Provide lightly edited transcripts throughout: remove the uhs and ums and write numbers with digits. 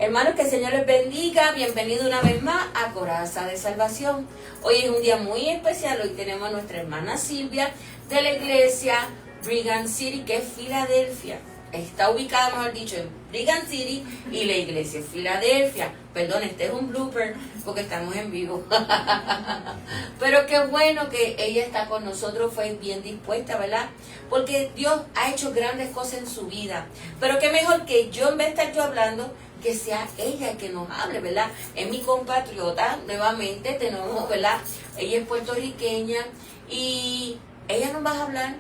Hermanos, que el Señor les bendiga. Bienvenido una vez más a Coraza de Salvación. Hoy es un día muy especial. Hoy tenemos a nuestra hermana Silvia de la iglesia Brigham City, que es Filadelfia. Está ubicada, mejor dicho, en Brigham City y la iglesia es Filadelfia. Perdón, este es un blooper porque estamos en vivo. Pero qué bueno que ella está con nosotros, fue bien dispuesta, ¿verdad? Porque Dios ha hecho grandes cosas en su vida. Pero qué mejor que yo, en vez de estar yo hablando, que sea ella el que nos hable, ¿verdad? Es mi compatriota, nuevamente tenemos, ¿verdad? Ella es puertorriqueña y ella nos va a hablar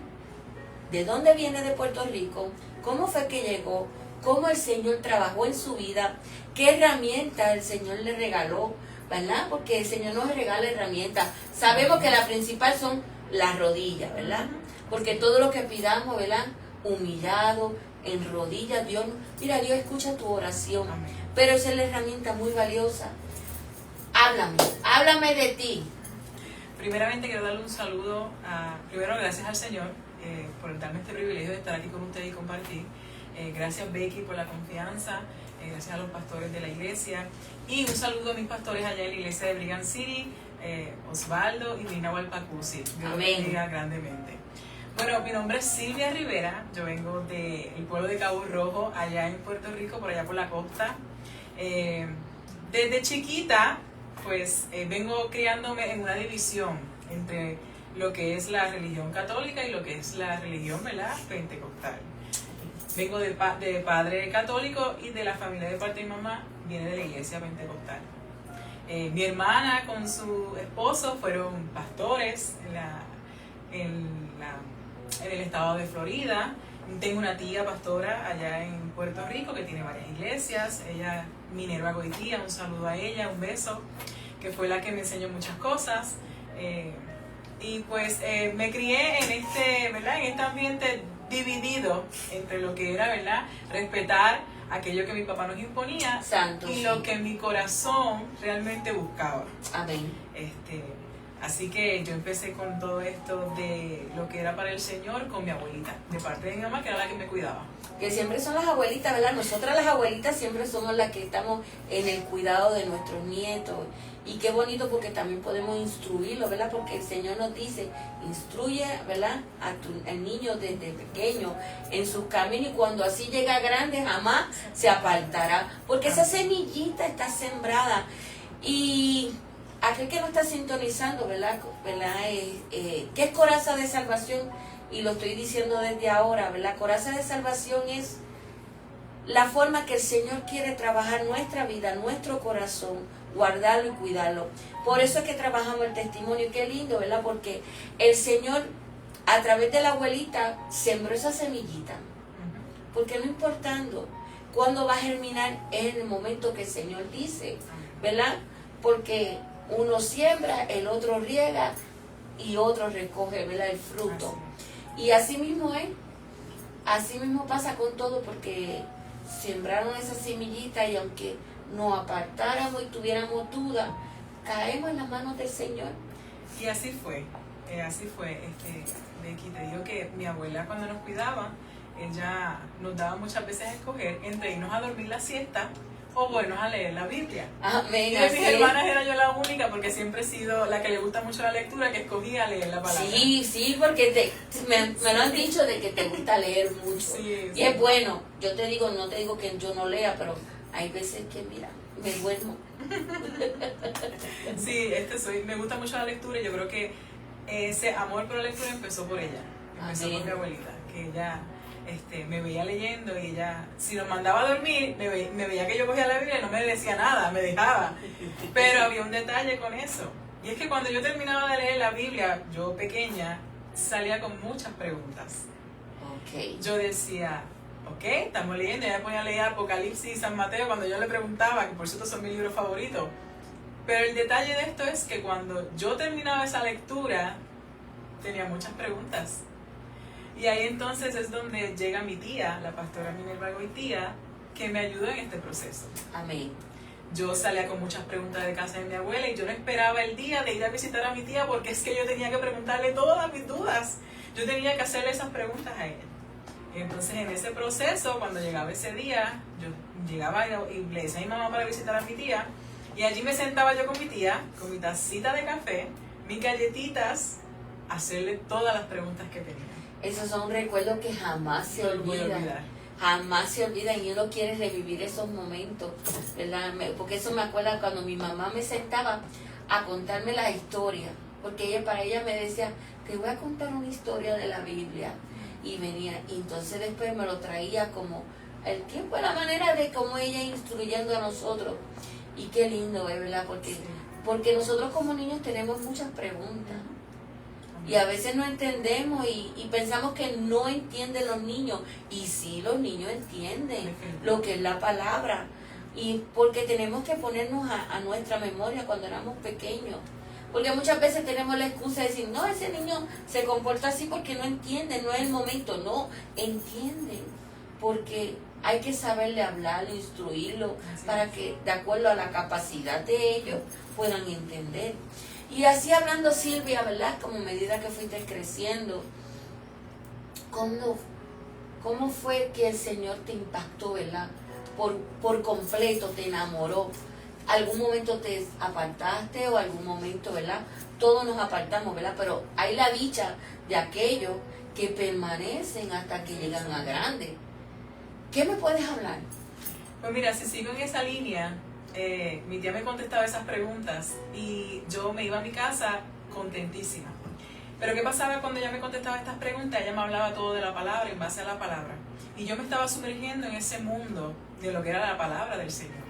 de dónde viene de Puerto Rico, cómo fue que llegó, cómo el Señor trabajó en su vida, qué herramientas el Señor le regaló, ¿verdad? Porque el Señor nos regala herramientas. Sabemos que la principal son las rodillas, ¿verdad? Porque todo lo que pidamos, ¿verdad? Humillado, en rodillas, Dios, mira, Dios escucha tu oración. Pero esa es la herramienta muy valiosa. Háblame de ti. Primeramente quiero darle un saludo, primero gracias al Señor por darme este privilegio de estar aquí con ustedes y compartir. Gracias Becky por la confianza, gracias a los pastores de la iglesia y un saludo a mis pastores allá en la iglesia de Brigham City, Osvaldo y Rina Walpacusi. Dios los bendiga grandemente. Bueno, mi nombre es Silvia Rivera, yo vengo del pueblo de Cabo Rojo, allá en Puerto Rico, por allá por la costa. Desde chiquita, pues vengo criándome en una división entre lo que es la religión católica y lo que es la religión, ¿verdad?, pentecostal. Vengo de padre católico y de la familia de parte de mi mamá viene de la iglesia pentecostal. Mi hermana con su esposo fueron pastores en el estado de Florida. Tengo una tía pastora allá en Puerto Rico que tiene varias iglesias. Ella, Minerva Goitía, un saludo a ella, un beso, que fue la que me enseñó muchas cosas. Y pues me crié en este ambiente dividido entre lo que era, ¿verdad?, respetar aquello que mi papá nos imponía. Santo, y sí. Lo que mi corazón realmente buscaba. Amén. Así que yo empecé con todo esto de lo que era para el Señor con mi abuelita, de parte de mi mamá, que era la que me cuidaba. Que siempre son las abuelitas, ¿verdad? Nosotras las abuelitas siempre somos las que estamos en el cuidado de nuestros nietos. Y qué bonito porque también podemos instruirlos, ¿verdad? Porque el Señor nos dice, instruye, ¿verdad?, al niño desde pequeño en sus caminos, y cuando así llega grande jamás se apartará. Porque esa semillita está sembrada. Y aquel que no está sintonizando, ¿verdad? ¿Qué es Coraza de Salvación? Y lo estoy diciendo desde ahora, ¿verdad? Coraza de Salvación es la forma que el Señor quiere trabajar nuestra vida, nuestro corazón, guardarlo y cuidarlo. Por eso es que trabajamos el testimonio. Qué lindo, ¿verdad? Porque el Señor, a través de la abuelita, sembró esa semillita. Porque no importando cuándo va a germinar, es en el momento que el Señor dice, ¿verdad? Porque uno siembra, el otro riega y otro recoge, ¿verdad?, el fruto. Y así mismo es. Así mismo pasa con todo, porque sembraron esa semillita y aunque nos apartáramos y tuviéramos dudas, caemos en las manos del Señor. Y así fue, Becky, te digo que mi abuela cuando nos cuidaba, ella nos daba muchas veces a escoger entre irnos a dormir la siesta o ponernos a leer la Biblia. Amén. Y de mis hermanas era yo la única, porque siempre he sido la que le gusta mucho la lectura, que escogía leer la palabra. Sí, porque me lo han dicho de que te gusta leer mucho. Sí. Y es bueno. Yo te digo, no te digo que yo no lea, pero hay veces que, mira, me duermo. Sí, me gusta mucho la lectura y yo creo que ese amor por la lectura empezó por ella. Empezó por mi abuelita, que ella me veía leyendo y ella, si nos mandaba a dormir, me veía que yo cogía la Biblia y no me decía nada, me dejaba. Pero había un detalle con eso. Y es que cuando yo terminaba de leer la Biblia, yo pequeña, salía con muchas preguntas. Okay. Yo decía, estamos leyendo, ella ponía a leer Apocalipsis y San Mateo cuando yo le preguntaba, que por cierto son mis libros favoritos. Pero el detalle de esto es que cuando yo terminaba esa lectura, tenía muchas preguntas. Y ahí entonces es donde llega mi tía, la pastora Minerva Goitía, que me ayudó en este proceso. Amén. Yo salía con muchas preguntas de casa de mi abuela y yo no esperaba el día de ir a visitar a mi tía porque es que yo tenía que preguntarle todas mis dudas. Yo tenía que hacerle esas preguntas a ella. Entonces en ese proceso, cuando llegaba ese día, llegaba y le decía a mi mamá para visitar a mi tía, y allí me sentaba yo con mi tía, con mi tacita de café, mis galletitas, a hacerle todas las preguntas que tenía. Esos son recuerdos que jamás se olvidan. Jamás se olvidan y uno quiere revivir esos momentos, ¿verdad? Porque eso me acuerda cuando mi mamá me sentaba a contarme las historias, porque para ella me decía, te voy a contar una historia de la Biblia, y venía, y entonces después me lo traía como el tiempo, la manera de cómo ella instruyendo a nosotros, y qué lindo, ¿verdad? Porque nosotros como niños tenemos muchas preguntas, y a veces no entendemos y pensamos que no entienden los niños. Y sí, los niños entienden lo que es la palabra. Y porque tenemos que ponernos a nuestra memoria cuando éramos pequeños. Porque muchas veces tenemos la excusa de decir, no, ese niño se comporta así porque no entiende, no es el momento. No, entienden. Porque hay que saberle hablar, instruirlo, para que de acuerdo a la capacidad de ellos puedan entender. Y así hablando, Silvia, ¿verdad? Como medida que fuiste creciendo, ¿cómo fue que el Señor te impactó, ¿verdad? Por completo, te enamoró. ¿Algún momento te apartaste o algún momento, ¿verdad? Todos nos apartamos, ¿verdad? Pero hay la dicha de aquellos que permanecen hasta que llegan a grande. ¿Qué me puedes hablar? Pues mira, si sigo en esa línea, mi tía me contestaba esas preguntas y yo me iba a mi casa contentísima. Pero ¿qué pasaba cuando ella me contestaba estas preguntas? Ella me hablaba todo de la palabra, en base a la palabra. Y yo me estaba sumergiendo en ese mundo de lo que era la palabra del Señor.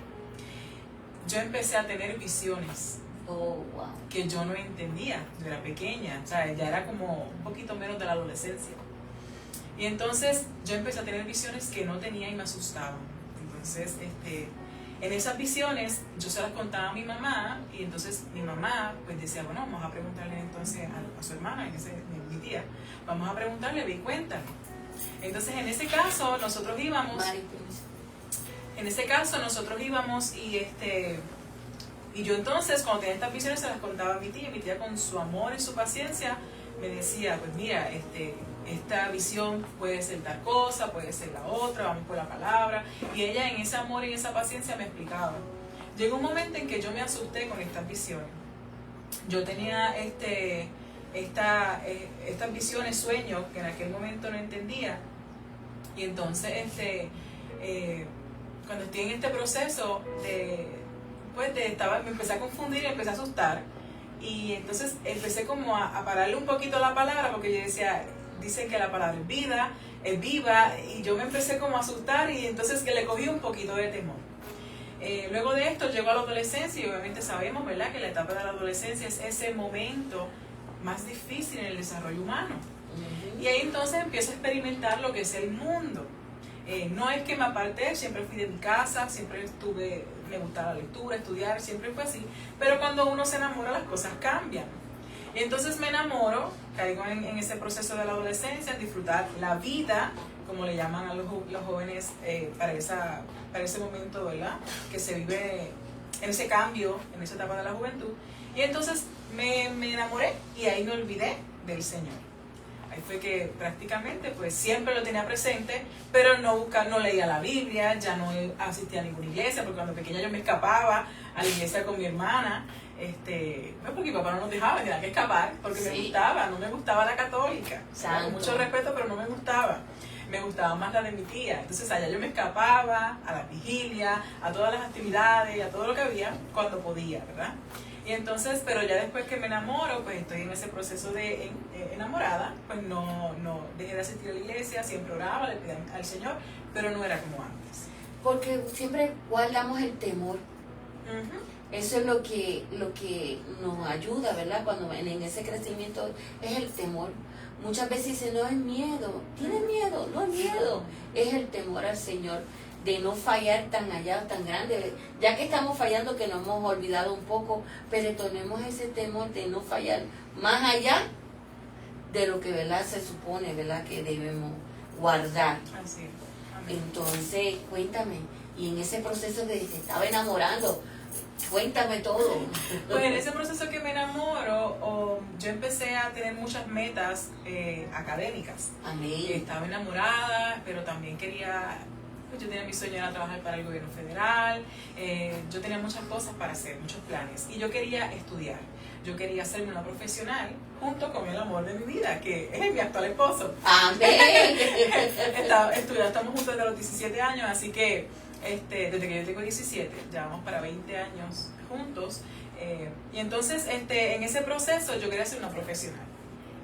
Yo empecé a tener visiones que yo no entendía. Yo era pequeña, o sea, ya era como un poquito menos de la adolescencia. Y entonces yo empecé a tener visiones que no tenía y me asustaban. Entonces, en esas visiones yo se las contaba a mi mamá y entonces mi mamá pues decía, bueno, vamos a preguntarle entonces a su hermana, mi tía, vamos a preguntarle, ve y cuéntame. Entonces en ese caso nosotros íbamos y yo entonces cuando tenía estas visiones se las contaba a mi tía con su amor y su paciencia me decía, pues mira, esta visión puede ser tal cosa, puede ser la otra, vamos por la palabra. Y ella en ese amor y en esa paciencia me explicaba. Llegó un momento en que yo me asusté con estas visiones. Yo tenía estas visiones, sueños, que en aquel momento no entendía. Y entonces, cuando estoy en este proceso, me empecé a confundir y me empecé a asustar. Y entonces empecé como a pararle un poquito la palabra, porque yo decía, dicen que la palabra es viva, y yo me empecé como a asustar y entonces que le cogí un poquito de temor. Luego de esto llegó a la adolescencia y obviamente sabemos, ¿verdad?, que la etapa de la adolescencia es ese momento más difícil en el desarrollo humano. Y ahí entonces empiezo a experimentar lo que es el mundo. No es que me aparté, siempre fui de mi casa, siempre me gustaba la lectura, estudiar, siempre fue así, pero cuando uno se enamora las cosas cambian. Y entonces me enamoro, caigo en ese proceso de la adolescencia, disfrutar la vida, como le llaman a los jóvenes para ese momento, ¿verdad?, que se vive en ese cambio, en esa etapa de la juventud. Y entonces me enamoré y ahí me olvidé del Señor. Ahí fue que prácticamente pues siempre lo tenía presente, pero no leía la Biblia, ya no asistía a ninguna iglesia, porque cuando pequeña yo me escapaba a la iglesia con mi hermana, no porque mi papá no nos dejaba, tenía que escapar, porque no me gustaba la católica, con mucho respeto, pero no me gustaba más la de mi tía. Entonces allá yo me escapaba a la vigilia, a todas las actividades, a todo lo que había, cuando podía, ¿verdad? Y entonces, pero ya después que me enamoro, pues estoy en ese proceso de enamorada, pues no dejé de asistir a la iglesia, siempre oraba, le pedía al Señor, pero no era como antes. Porque siempre guardamos el temor. Eso es lo que nos ayuda, ¿verdad? Cuando en ese crecimiento es el temor. Muchas veces dicen, no es miedo, tienes miedo, no es miedo, es el temor al Señor, de no fallar tan allá, tan grande. Ya que estamos fallando, que nos hemos olvidado un poco, pero tenemos ese temor de no fallar más allá de lo que, ¿verdad?, se supone, ¿verdad?, que debemos guardar. Así es. Entonces, cuéntame, y en ese proceso de que te estaba enamorando, cuéntame todo. Pues en ese proceso que me enamoro, yo empecé a tener muchas metas académicas. Amén. Estaba enamorada, pero también quería pues yo tenía mi sueño de trabajar para el gobierno federal, yo tenía muchas cosas para hacer, muchos planes, y yo quería estudiar, yo quería hacerme una profesional junto con el amor de mi vida, que es mi actual esposo. Amén. Estamos juntos desde los 17 años, así que desde que yo tengo 17, ya vamos para 20 años juntos, y entonces en ese proceso yo quería ser una profesional.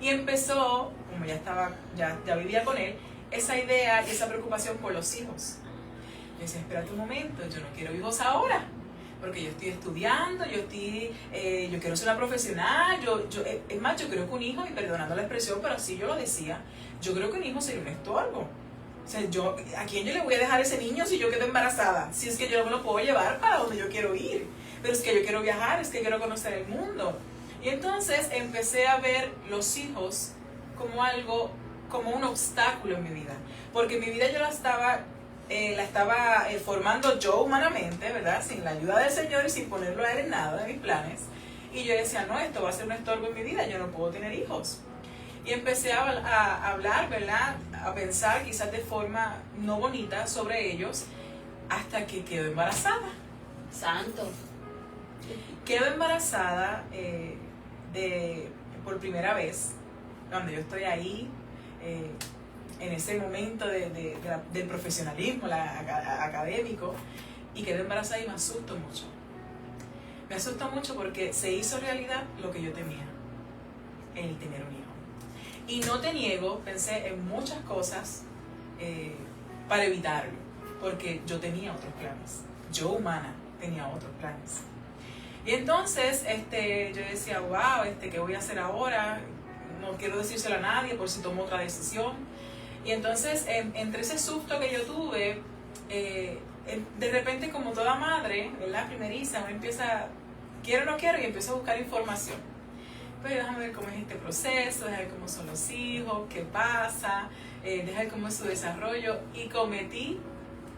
Y empezó, como ya vivía con él, esa idea y esa preocupación por los hijos. Yo decía, espérate un momento, yo no quiero hijos ahora, porque yo estoy estudiando, yo quiero ser una profesional, es más, yo creo que un hijo, y perdonando la expresión, pero así yo lo decía, yo creo que un hijo sería un estorbo. O sea, ¿a quién yo le voy a dejar ese niño si yo quedo embarazada? Si es que yo no me lo puedo llevar para donde yo quiero ir, pero es que yo quiero viajar, es que quiero conocer el mundo. Y entonces empecé a ver los hijos como un obstáculo en mi vida, porque mi vida yo la estaba formando yo humanamente, ¿verdad? Sin la ayuda del Señor y sin ponerlo a Él en nada de mis planes. Y yo decía, no, esto va a ser un estorbo en mi vida, yo no puedo tener hijos. Y empecé a hablar, ¿verdad? A pensar quizás de forma no bonita sobre ellos, hasta que quedo embarazada. Santo. Quedo embarazada por primera vez, cuando yo estoy ahí, en ese momento del profesionalismo académico, y quedé embarazada y me asustó mucho. Me asustó mucho porque se hizo realidad lo que yo temía, el tener un hijo. Y no te niego, pensé en muchas cosas para evitarlo, porque yo tenía otros planes. Yo, humana, tenía otros planes. Y entonces yo decía, wow, ¿qué voy a hacer ahora? No quiero decírselo a nadie por si tomo otra decisión. Y entonces, entre ese susto que yo tuve, de repente, como toda madre, ¿verdad? Primeriza, uno empieza, quiero o no quiero, y empiezo a buscar información. Pues déjame ver cómo es este proceso, déjame ver cómo son los hijos, qué pasa, déjame ver cómo es su desarrollo. Y cometí,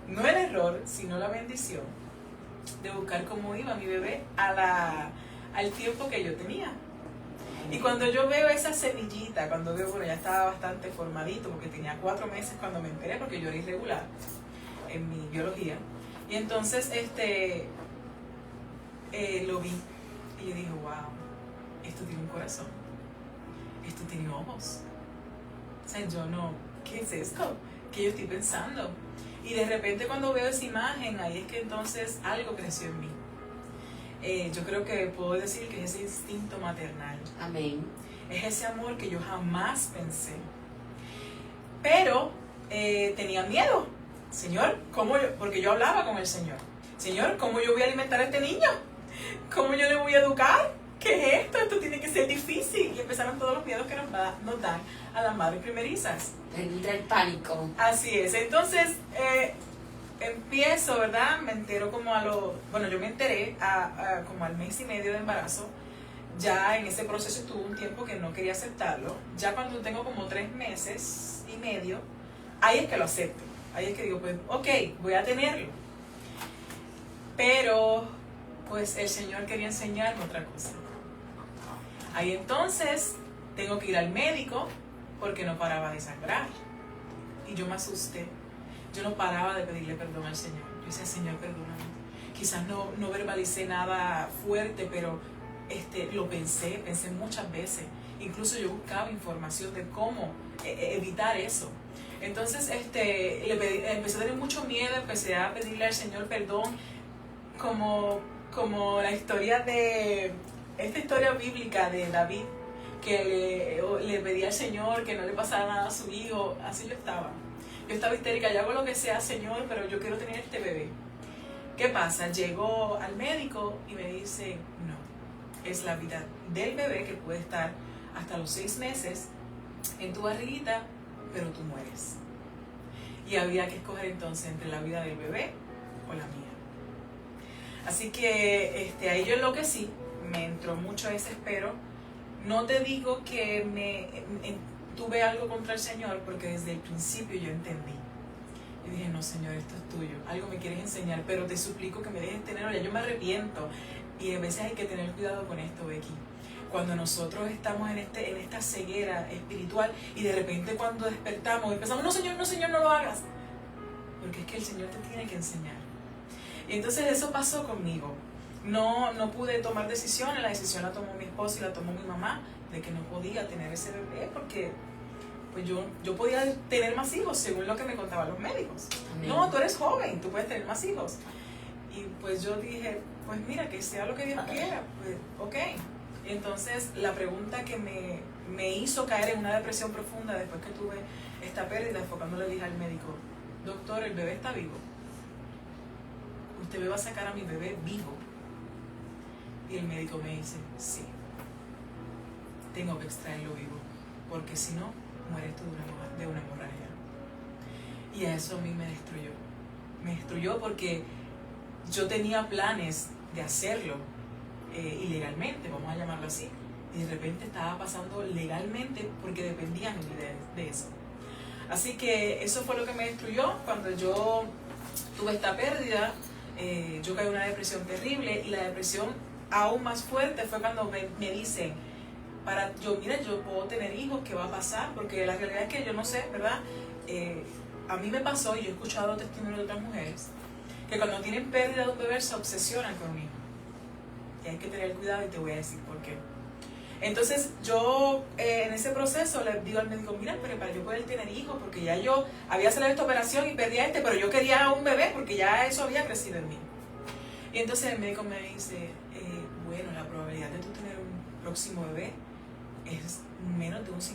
no el error, sino la bendición, de buscar cómo iba mi bebé al tiempo que yo tenía. Y cuando yo veo esa semillita, cuando veo, bueno, ya estaba bastante formadito, porque tenía 4 meses cuando me enteré, porque yo era irregular en mi biología. Y entonces lo vi y yo dije, wow, esto tiene un corazón, esto tiene ojos. O sea, ¿qué es esto? ¿Qué yo estoy pensando? Y de repente cuando veo esa imagen, ahí es que entonces algo creció en mí. Yo creo que puedo decir que es ese instinto maternal. Amén. Es ese amor que yo jamás pensé. Pero tenía miedo. Señor, porque yo hablaba con el Señor. Señor, ¿cómo yo voy a alimentar a este niño? ¿Cómo yo le voy a educar? ¿Qué es esto? Esto tiene que ser difícil. Y empezaron todos los miedos que nos dan a las madres primerizas. Entra el pánico. Así es. Entonces, empiezo, ¿verdad? Me entero yo me enteré como al mes y medio de embarazo. Ya en ese proceso estuvo un tiempo que no quería aceptarlo. Ya cuando tengo como 3 meses y medio, ahí es que lo acepto. Ahí es que digo, pues, ok, voy a tenerlo. Pero, pues, el Señor quería enseñarme otra cosa. Ahí entonces, tengo que ir al médico porque no paraba de sangrar. Y yo me asusté. Yo no paraba de pedirle perdón al Señor. Yo decía, Señor, perdóname. Quizás no verbalicé nada fuerte, pero lo pensé muchas veces. Incluso yo buscaba información de cómo evitar eso. Entonces empecé a tener mucho miedo, empecé a pedirle al Señor perdón, como la historia esta historia bíblica de David, que le pedía al Señor que no le pasara nada a su hijo. Así yo estaba. Yo estaba histérica, yo hago lo que sea, Señor, pero yo quiero tener este bebé. ¿Qué pasa? Llego al médico y me dice, no, es la vida del bebé que puede estar hasta los 6 meses en tu barriguita, pero tú mueres. Y había que escoger entonces entre la vida del bebé o la mía. Así que ahí yo enloquecí, me entró mucho desespero. No te digo que tuve algo contra el Señor, porque desde el principio yo entendí. Yo dije, no, Señor, esto es tuyo, algo me quieres enseñar, pero te suplico que me dejes tenerlo, ya yo me arrepiento. Y a veces hay que tener cuidado con esto, Becky. Cuando nosotros estamos en esta ceguera espiritual y de repente cuando despertamos empezamos, no, Señor, no lo hagas. porque es que el Señor te tiene que enseñar. Y entonces eso pasó conmigo. No pude tomar decisiones, la decisión la tomó mi esposo y la tomó mi mamá, de que no podía tener ese bebé, porque pues yo podía tener más hijos, según lo que me contaban los médicos. Amén. No, tú eres joven, tú puedes tener más hijos. Y pues yo dije, pues mira, que sea lo que Dios quiera, pues ok. Y entonces la pregunta que me hizo caer en una depresión profunda después que tuve esta pérdida fue cuando le dije al médico, doctor, el bebé está vivo. Usted me va a sacar a mi bebé vivo. Y el médico me dice, sí, tengo que extraerlo vivo, porque si no, mueres tú de una hemorragia. Y eso a mí me destruyó. Me destruyó porque yo tenía planes de hacerlo ilegalmente, vamos a llamarlo así. Y de repente estaba pasando legalmente porque dependía mi vida de eso. Así que eso fue lo que me destruyó. Cuando yo tuve esta pérdida, yo caí en una depresión terrible, y la depresión aún más fuerte fue cuando me dicen, yo puedo tener hijos, ¿qué va a pasar? Porque la realidad es que yo no sé, ¿verdad? A mí me pasó, y yo he escuchado testimonios de otras mujeres, que cuando tienen pérdida de un bebé se obsesionan con un hijo. Y hay que tener cuidado, y te voy a decir por qué. Entonces yo en ese proceso le digo al médico, mira, pero para yo poder tener hijos, porque ya yo había salido esta operación y perdí a pero yo quería un bebé porque ya eso había crecido en mí. Y entonces el médico me dice, bueno, la probabilidad de tú tener un próximo bebé es menos de un 50%,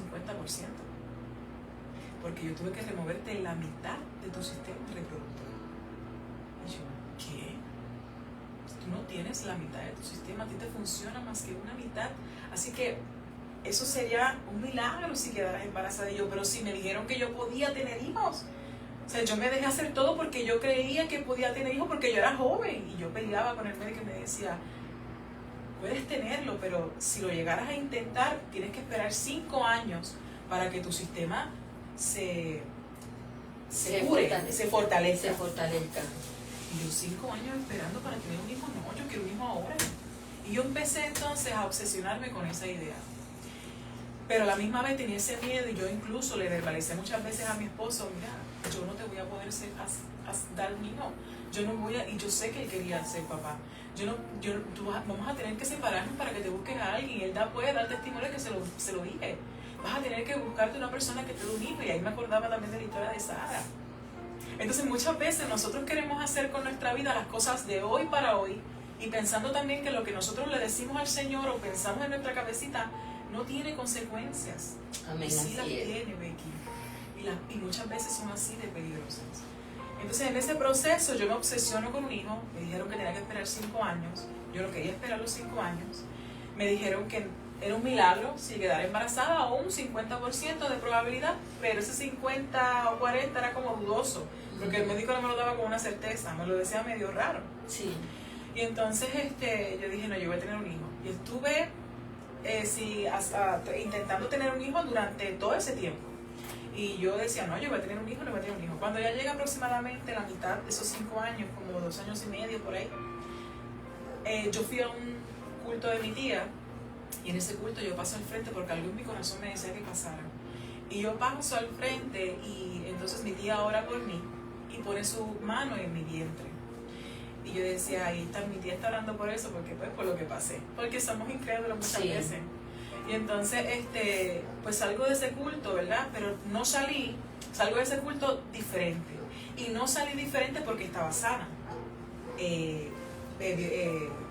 porque yo tuve que removerte la mitad de tu sistema reproductor. Y yo, ¿qué? Tú no tienes la mitad de tu sistema, a ti te funciona más que una mitad, así que eso sería un milagro si quedaras embarazada. Y yo, pero si me dijeron que yo podía tener hijos. O sea, yo me dejé hacer todo porque yo creía que podía tener hijos, porque yo era joven, y yo peleaba con el médico y me decía, puedes tenerlo, pero si lo llegaras a intentar, tienes que esperar 5 años para que tu sistema se fortalezca. Y yo 5 años esperando para tener un hijo, no, yo quiero un hijo ahora. Y yo empecé entonces a obsesionarme con esa idea. Pero a la misma vez tenía ese miedo, y yo incluso le verbalicé muchas veces a mi esposo, mira, yo no te voy a poder dar un hijo. Yo no voy a, y yo sé que él quería ser papá. Vamos a tener que separarnos para que te busques a alguien. Y él puede dar testimonio que se lo dije. Vas a tener que buscarte una persona que te dé un hijo. Y ahí me acordaba también de la historia de Sara. Entonces muchas veces nosotros queremos hacer con nuestra vida las cosas de hoy para hoy, y pensando también que lo que nosotros le decimos al Señor o pensamos en nuestra cabecita no tiene consecuencias. Amén, y sí las así es. tiene, Becky. Y muchas veces son así de peligrosas. Entonces en ese proceso yo me obsesiono con un hijo. Me dijeron que tenía que esperar 5 años. Yo no quería esperar los 5 años. Me dijeron que era un milagro si quedara embarazada, o un 50% de probabilidad, pero ese 50 o 40 era como dudoso, porque el médico no me lo daba con una certeza, me lo decía medio raro. Sí. Y entonces yo dije, no, yo voy a tener un hijo. Y estuve intentando tener un hijo durante todo ese tiempo. Y yo decía, no, yo voy a tener un hijo, no voy a tener un hijo. Cuando ya llega aproximadamente la mitad de esos 5 años, como 2 años y medio por ahí, yo fui a un culto de mi tía, y en ese culto yo paso al frente porque algo en mi corazón me decía que pasara. Y yo paso al frente, y entonces mi tía ora por mí y pone su mano en mi vientre. Y yo decía, ahí está, mi tía está orando por eso, porque pues por lo que pasé, porque somos incrédulos muchas veces. Y entonces pues salgo de ese culto, ¿verdad? Pero no salgo de ese culto diferente. Y no salí diferente porque estaba sana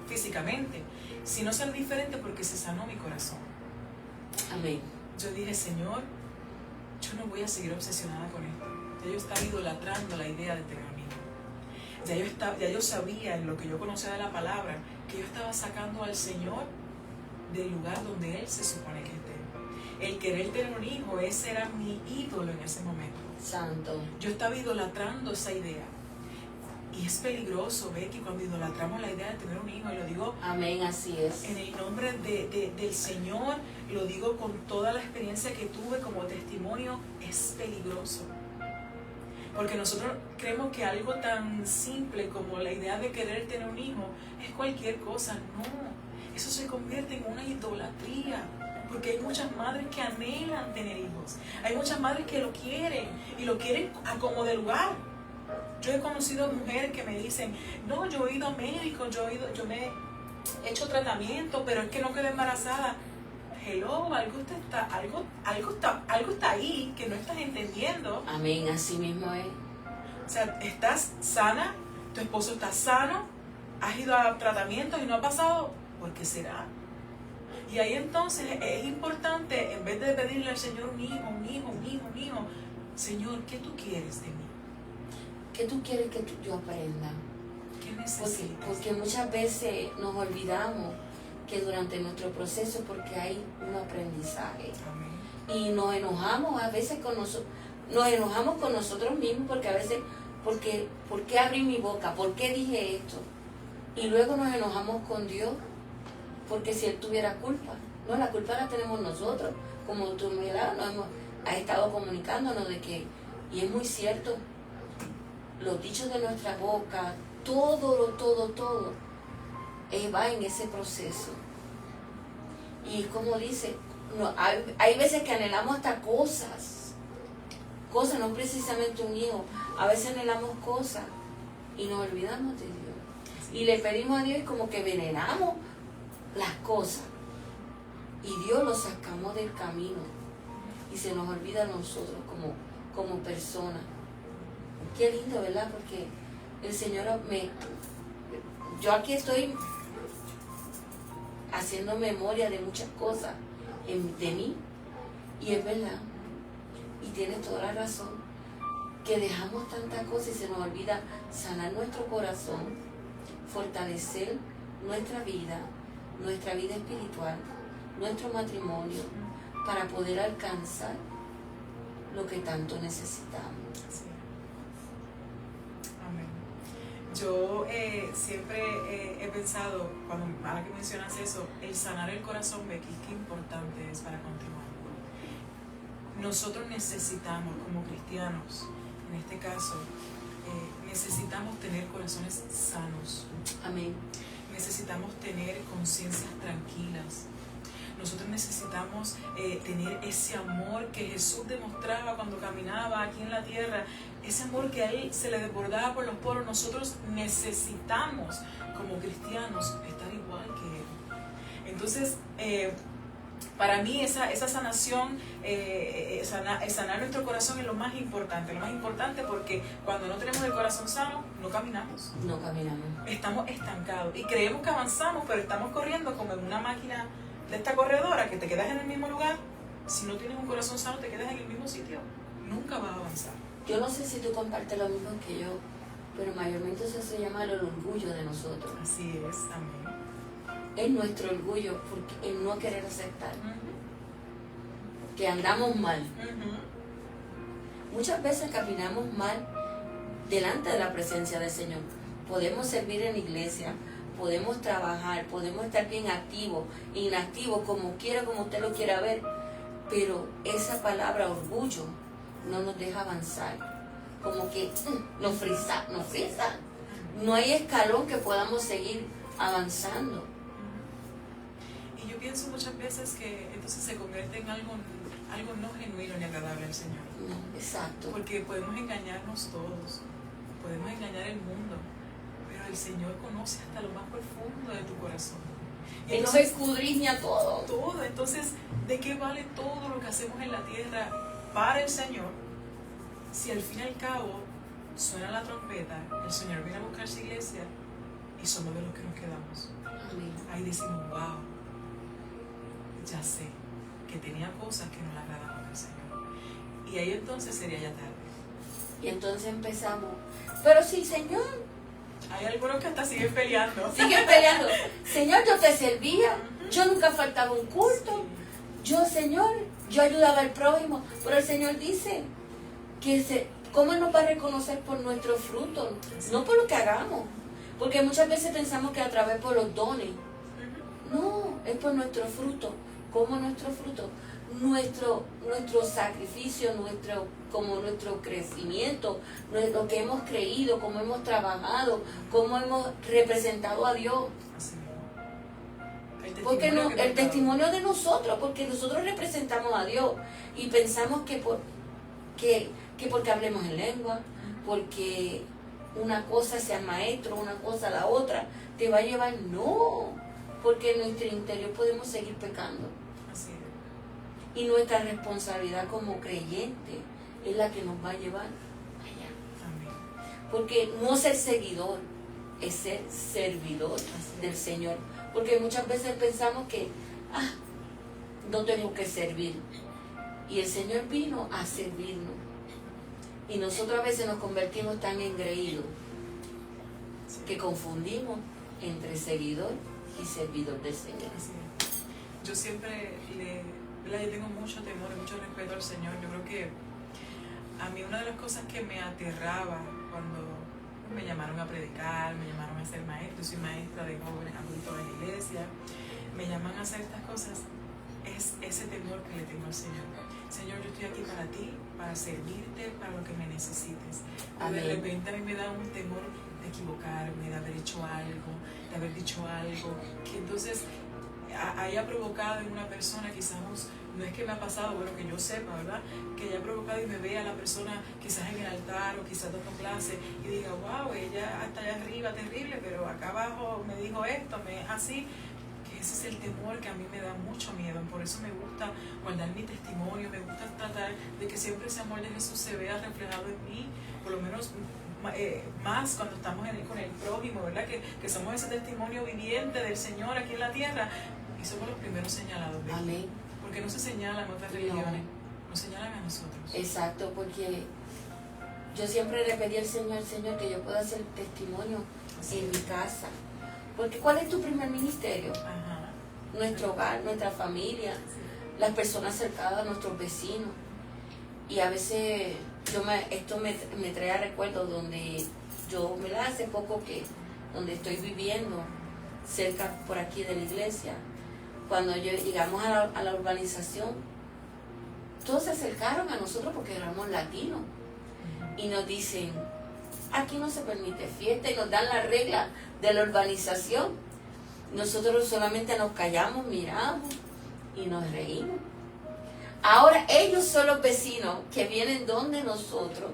físicamente, sino salí diferente porque se sanó mi corazón. Amén. Yo dije, Señor, yo no voy a seguir obsesionada con esto. Ya yo estaba idolatrando la idea de tener un hijo. Ya yo sabía, en lo que yo conocía de la palabra, que yo estaba sacando al Señor del lugar donde Él se supone que esté. El querer tener un hijo, ese era mi ídolo en ese momento. Santo. Yo estaba idolatrando esa idea. Y es peligroso, Becky, cuando idolatramos la idea de tener un hijo. Y lo digo, amén, así es. En el nombre del Señor, lo digo con toda la experiencia que tuve como testimonio, es peligroso. Porque nosotros creemos que algo tan simple como la idea de querer tener un hijo es cualquier cosa. No, eso se convierte en una idolatría. Porque hay muchas madres que anhelan tener hijos. Hay muchas madres que lo quieren, y lo quieren a como de lugar. Yo he conocido mujeres que me dicen, no, yo he ido a médico, yo me he hecho tratamiento, pero es que no quedé embarazada. Hello, algo está ahí que no estás entendiendo. Amén, así mismo es. O sea, estás sana, tu esposo está sano, has ido a tratamientos y no ha pasado, ¿por qué será? Y ahí entonces es importante, en vez de pedirle al Señor un hijo, Señor, ¿qué tú quieres de mí? ¿Qué tú quieres que yo aprenda? ¿Qué necesitas? Porque muchas veces nos olvidamos que durante nuestro proceso, porque hay un aprendizaje. Amén. Y nos enojamos a veces con nosotros mismos, porque a veces, ¿por qué abrí mi boca? ¿Por qué dije esto? Y luego nos enojamos con Dios, porque si Él tuviera culpa. No, la culpa la tenemos nosotros, como tú me has estado comunicándonos de que, y es muy cierto, los dichos de nuestra boca, todo, va en ese proceso. Y como dice, no, hay veces que anhelamos hasta cosas, no precisamente un hijo, a veces anhelamos cosas y nos olvidamos de Dios. Y le pedimos a Dios y como que venenamos las cosas. Y Dios lo sacamos del camino y se nos olvida a nosotros como personas. Qué lindo, ¿verdad? Porque el Señor yo aquí estoy haciendo memoria de muchas cosas de mí, y es verdad, y tienes toda la razón, que dejamos tantas cosas y se nos olvida sanar nuestro corazón, fortalecer nuestra vida espiritual, nuestro matrimonio, para poder alcanzar lo que tanto necesitamos. Yo siempre he pensado, ahora que mencionas eso, el sanar el corazón, Becky, qué importante es para continuar. Nosotros necesitamos, como cristianos, en este caso, necesitamos tener corazones sanos. Amén. Necesitamos tener conciencias tranquilas. Nosotros necesitamos tener ese amor que Jesús demostraba cuando caminaba aquí en la tierra, ese amor que a Él se le desbordaba por los poros. Nosotros necesitamos, como cristianos, estar igual que Él. Entonces, para mí esa sanación, sanar nuestro corazón es lo más importante porque cuando no tenemos el corazón sano, no caminamos. Estamos estancados y creemos que avanzamos, pero estamos corriendo como en una máquina de esta corredora, que te quedas en el mismo lugar. Si no tienes un corazón sano, te quedas en el mismo sitio, nunca vas a avanzar. Yo no sé si tú compartes lo mismo que yo, pero mayormente eso se llama el orgullo de nosotros. Así es, amén. Es nuestro orgullo, porque el no querer aceptar que andamos mal. Muchas veces caminamos mal delante de la presencia del Señor. Podemos servir en la iglesia, podemos trabajar, podemos estar bien activos, inactivos, como quiera, como usted lo quiera ver, pero esa palabra orgullo no nos deja avanzar, como que nos frisa. No hay escalón que podamos seguir avanzando. Y yo pienso muchas veces que entonces se convierte en algo no genuino ni agradable al Señor. No, exacto. Porque podemos engañarnos todos, podemos engañar el mundo, pero el Señor conoce hasta lo más profundo de tu corazón. Él nos escudriña todo. Todo. Entonces, ¿de qué vale todo lo que hacemos en la tierra para el Señor si al fin y al cabo suena la trompeta, el Señor viene a buscar su iglesia y somos de los que nos quedamos? Amén. Ahí decimos, wow, ya sé que tenía cosas que no le agradaban al Señor. Y ahí entonces sería ya tarde. Y entonces empezamos, pero sí, Señor. Hay algunos que hasta siguen peleando. Señor, yo te servía, yo nunca faltaba un culto. Yo, Señor, yo ayudaba al prójimo. Pero el Señor dice que ¿cómo nos va a reconocer por nuestros frutos? No por lo que hagamos. Porque muchas veces pensamos que a través por los dones. No, es por nuestro fruto. ¿Cómo nuestro fruto? Nuestro sacrificio, nuestro crecimiento, lo que hemos creído, cómo hemos trabajado, cómo hemos representado a Dios. Porque el testimonio de nosotros, porque nosotros representamos a Dios y pensamos que porque hablemos en lengua, porque una cosa sea maestro, una cosa la otra, te va a llevar, no, porque en nuestro interior podemos seguir pecando. Así es. Y nuestra responsabilidad como creyente es la que nos va a llevar allá. Amén. Porque no ser seguidor, es ser servidor del Señor. Porque muchas veces pensamos que, no tengo que servir. Y el Señor vino a servirnos. Y nosotros a veces nos convertimos tan engreídos que confundimos entre seguidor y servidor del Señor. Así es. Yo siempre yo tengo mucho temor y mucho respeto al Señor. Yo creo que a mí una de las cosas que me aterraba cuando me llamaron a predicar, me llamaron a ser maestra, soy maestra de jóvenes adultos en la iglesia, me llaman a hacer estas cosas, es ese temor que le tengo al Señor. Señor, yo estoy aquí para ti, para servirte, para lo que me necesites. Pero de repente a mí me da un temor de equivocarme, de haber hecho algo, de haber dicho algo, que entonces haya provocado en una persona, quizás no es que me ha pasado, bueno, que yo sepa, ¿verdad? Que haya provocado y me vea a la persona quizás en el altar o quizás dando clase y diga, wow, ella hasta allá arriba terrible, pero acá abajo me dijo esto, me es así. Que ese es el temor que a mí me da mucho miedo. Por eso me gusta guardar mi testimonio, me gusta tratar de que siempre ese amor de Jesús se vea reflejado en mí, por lo menos más cuando estamos con el prójimo, ¿verdad? Que somos ese testimonio viviente del Señor aquí en la tierra y somos los primeros señalados. ¿Ves? Amén. Porque no se señalan otras religiones, nos señalan a nosotros. Exacto, porque yo siempre le pedí al Señor, que yo pueda hacer testimonio en mi casa. Porque ¿cuál es tu primer ministerio? Ajá. Nuestro hogar, nuestra familia, las personas cercanas, nuestros vecinos. Y a veces esto me trae a recuerdos donde yo, hace poco donde estoy viviendo, cerca por aquí de la iglesia, cuando llegamos a la urbanización, todos se acercaron a nosotros porque éramos latinos y nos dicen, aquí no se permite fiesta, y nos dan la regla de la urbanización. Nosotros solamente nos callamos, miramos y nos reímos. Ahora ellos son los vecinos que vienen donde nosotros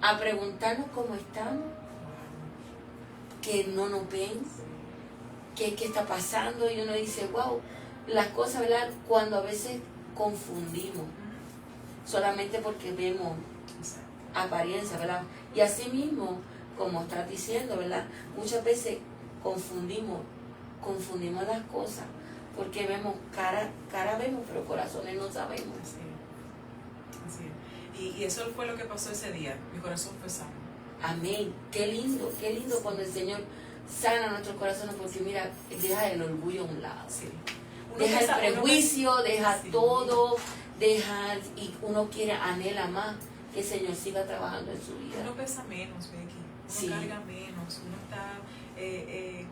a preguntarnos cómo estamos, que no nos ven, qué está pasando, y uno dice, wow, las cosas, ¿verdad? Cuando a veces confundimos solamente porque vemos apariencia, ¿verdad? Y así mismo, como estás diciendo, ¿verdad? Muchas veces confundimos las cosas porque vemos cara vemos, pero corazones no sabemos. Así es. Y eso fue lo que pasó ese día. Mi corazón fue sano. Amén. Qué lindo cuando el Señor sana nuestros corazones, porque mira, deja el orgullo a un lado. Sí. Deja el prejuicio, deja sí. todo, y uno anhela más que el Señor siga trabajando en su vida. Uno pesa menos, Becky. Sí. Uno carga menos, uno está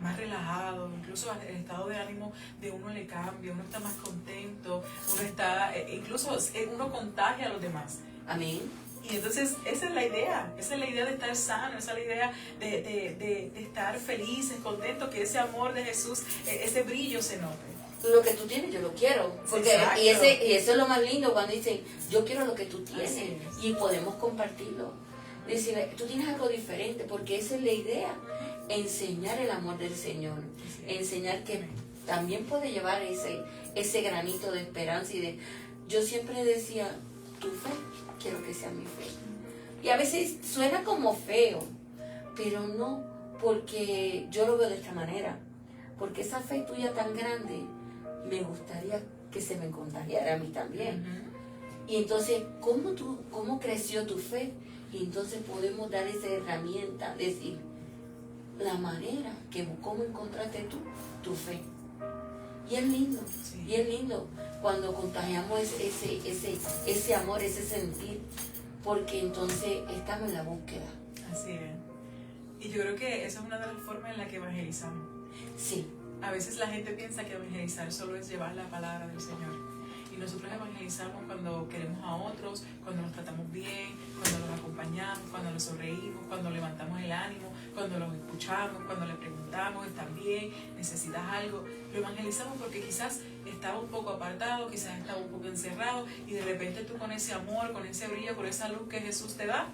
más relajado, incluso el estado de ánimo de uno le cambia, uno está más contento, uno está, incluso uno contagia a los demás. Amén. Y entonces esa es la idea de estar sano, esa es la idea de estar felices, contentos, que ese amor de Jesús, ese brillo se note. Lo que tú tienes, yo lo quiero. Porque, y eso es lo más lindo cuando dicen, yo quiero lo que tú tienes. Y podemos compartirlo. Decir, tú tienes algo diferente, porque esa es la idea. Enseñar el amor del Señor. Enseñar que también puede llevar ese granito de esperanza. Yo siempre decía, tu fe, quiero que sea mi fe. Y a veces suena como feo, pero no, porque yo lo veo de esta manera. Porque esa fe tuya tan grande, me gustaría que se me contagiara a mí también. Y entonces, ¿cómo creció tu fe? Y entonces podemos dar esa herramienta, decir, la manera cómo encontraste tú tu fe. Y es lindo, y es lindo cuando contagiamos ese amor, ese sentir, porque entonces estamos en la búsqueda. Así es. Y yo creo que esa es una de las formas en las que evangelizamos. Sí. A veces la gente piensa que evangelizar solo es llevar la palabra del Señor. Y nosotros evangelizamos cuando queremos a otros, cuando nos tratamos bien, cuando los acompañamos, cuando los sonreímos, cuando levantamos el ánimo, cuando los escuchamos, cuando le preguntamos, ¿estás bien? ¿Necesitas algo? Lo evangelizamos porque quizás estaba un poco apartado, quizás estaba un poco encerrado, y de repente tú con ese amor, con ese brillo, con esa luz que Jesús te da,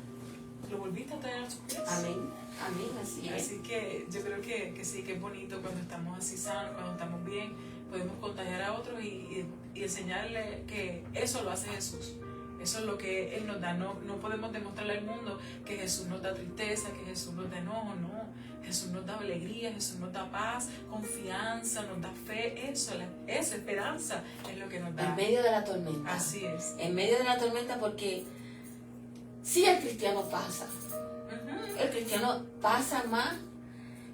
lo volviste a traer a sus pies. Amén, amén, así es. Así que yo creo que sí, que es bonito cuando estamos así sanos, cuando estamos bien, podemos contagiar a otros y enseñarle que eso lo hace Jesús. Eso es lo que Él nos da. No podemos demostrarle al mundo que Jesús nos da tristeza, que Jesús nos da enojo, no. Jesús nos da alegría, Jesús nos da paz, confianza, nos da fe. Esa esperanza es lo que nos da. En medio de la tormenta. Así es. En medio de la tormenta, porque sí, el cristiano pasa. El cristiano pasa más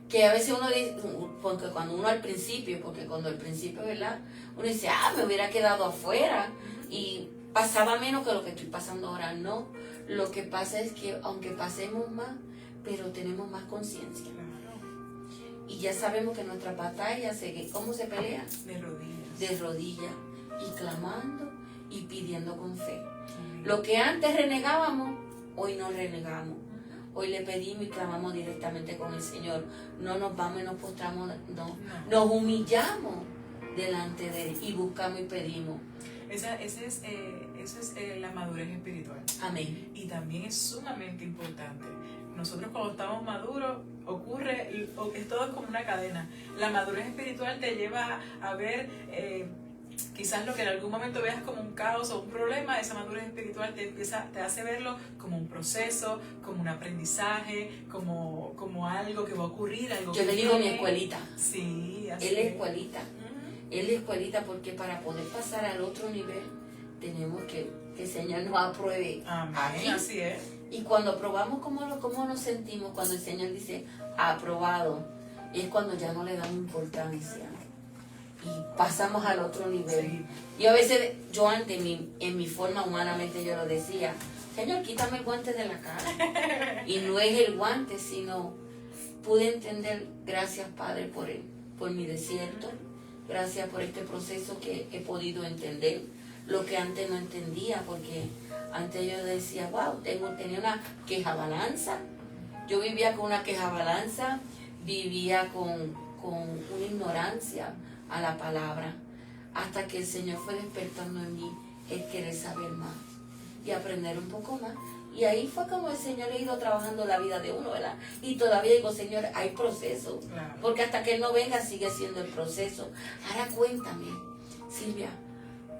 que a veces uno dice, porque cuando uno al principio, ¿verdad? Uno dice, me hubiera quedado afuera y pasaba menos que lo que estoy pasando ahora. No, lo que pasa es que aunque pasemos más, pero tenemos más conciencia. Y ya sabemos que nuestra batalla, ¿cómo se pelea? De rodillas. De rodillas, y clamando y pidiendo con fe. Lo que antes renegábamos, hoy no renegamos. Hoy le pedimos y clamamos directamente con el Señor. No nos vamos y nos postramos, no. Nos humillamos delante de Él y buscamos y pedimos. Esa es la madurez espiritual. Amén. Y también es sumamente importante. Nosotros cuando estamos maduros, es todo como una cadena. La madurez espiritual te lleva a ver quizás lo que en algún momento veas como un caos o un problema. Esa madurez espiritual te hace verlo como un proceso, como un aprendizaje, como algo que va a ocurrir. Algo Yo le digo mi escuelita. Sí, así Él es escuelita. Él es escuelita porque para poder pasar al otro nivel tenemos que el Señor nos apruebe. Amén, aquí. así es. Y cuando aprobamos, ¿cómo nos sentimos? Cuando el Señor dice aprobado, es cuando ya no le damos importancia y pasamos al otro nivel. Sí. Y a veces, yo antes, en mi forma humanamente, yo lo decía, Señor, quítame el guante de la cara. Y no es el guante, sino pude entender, gracias Padre por mi desierto, gracias por este proceso que he podido entender, lo que antes no entendía, porque antes yo decía, wow, tenía una queja balanza. Yo vivía con una queja balanza, vivía con una ignorancia a la palabra, hasta que el Señor fue despertando en mí el querer saber más y aprender un poco más. Y ahí fue como el Señor ha ido trabajando la vida de uno, ¿verdad? Y todavía digo, Señor, hay proceso, Claro. porque hasta que Él no venga sigue siendo el proceso. Ahora cuéntame, Silvia,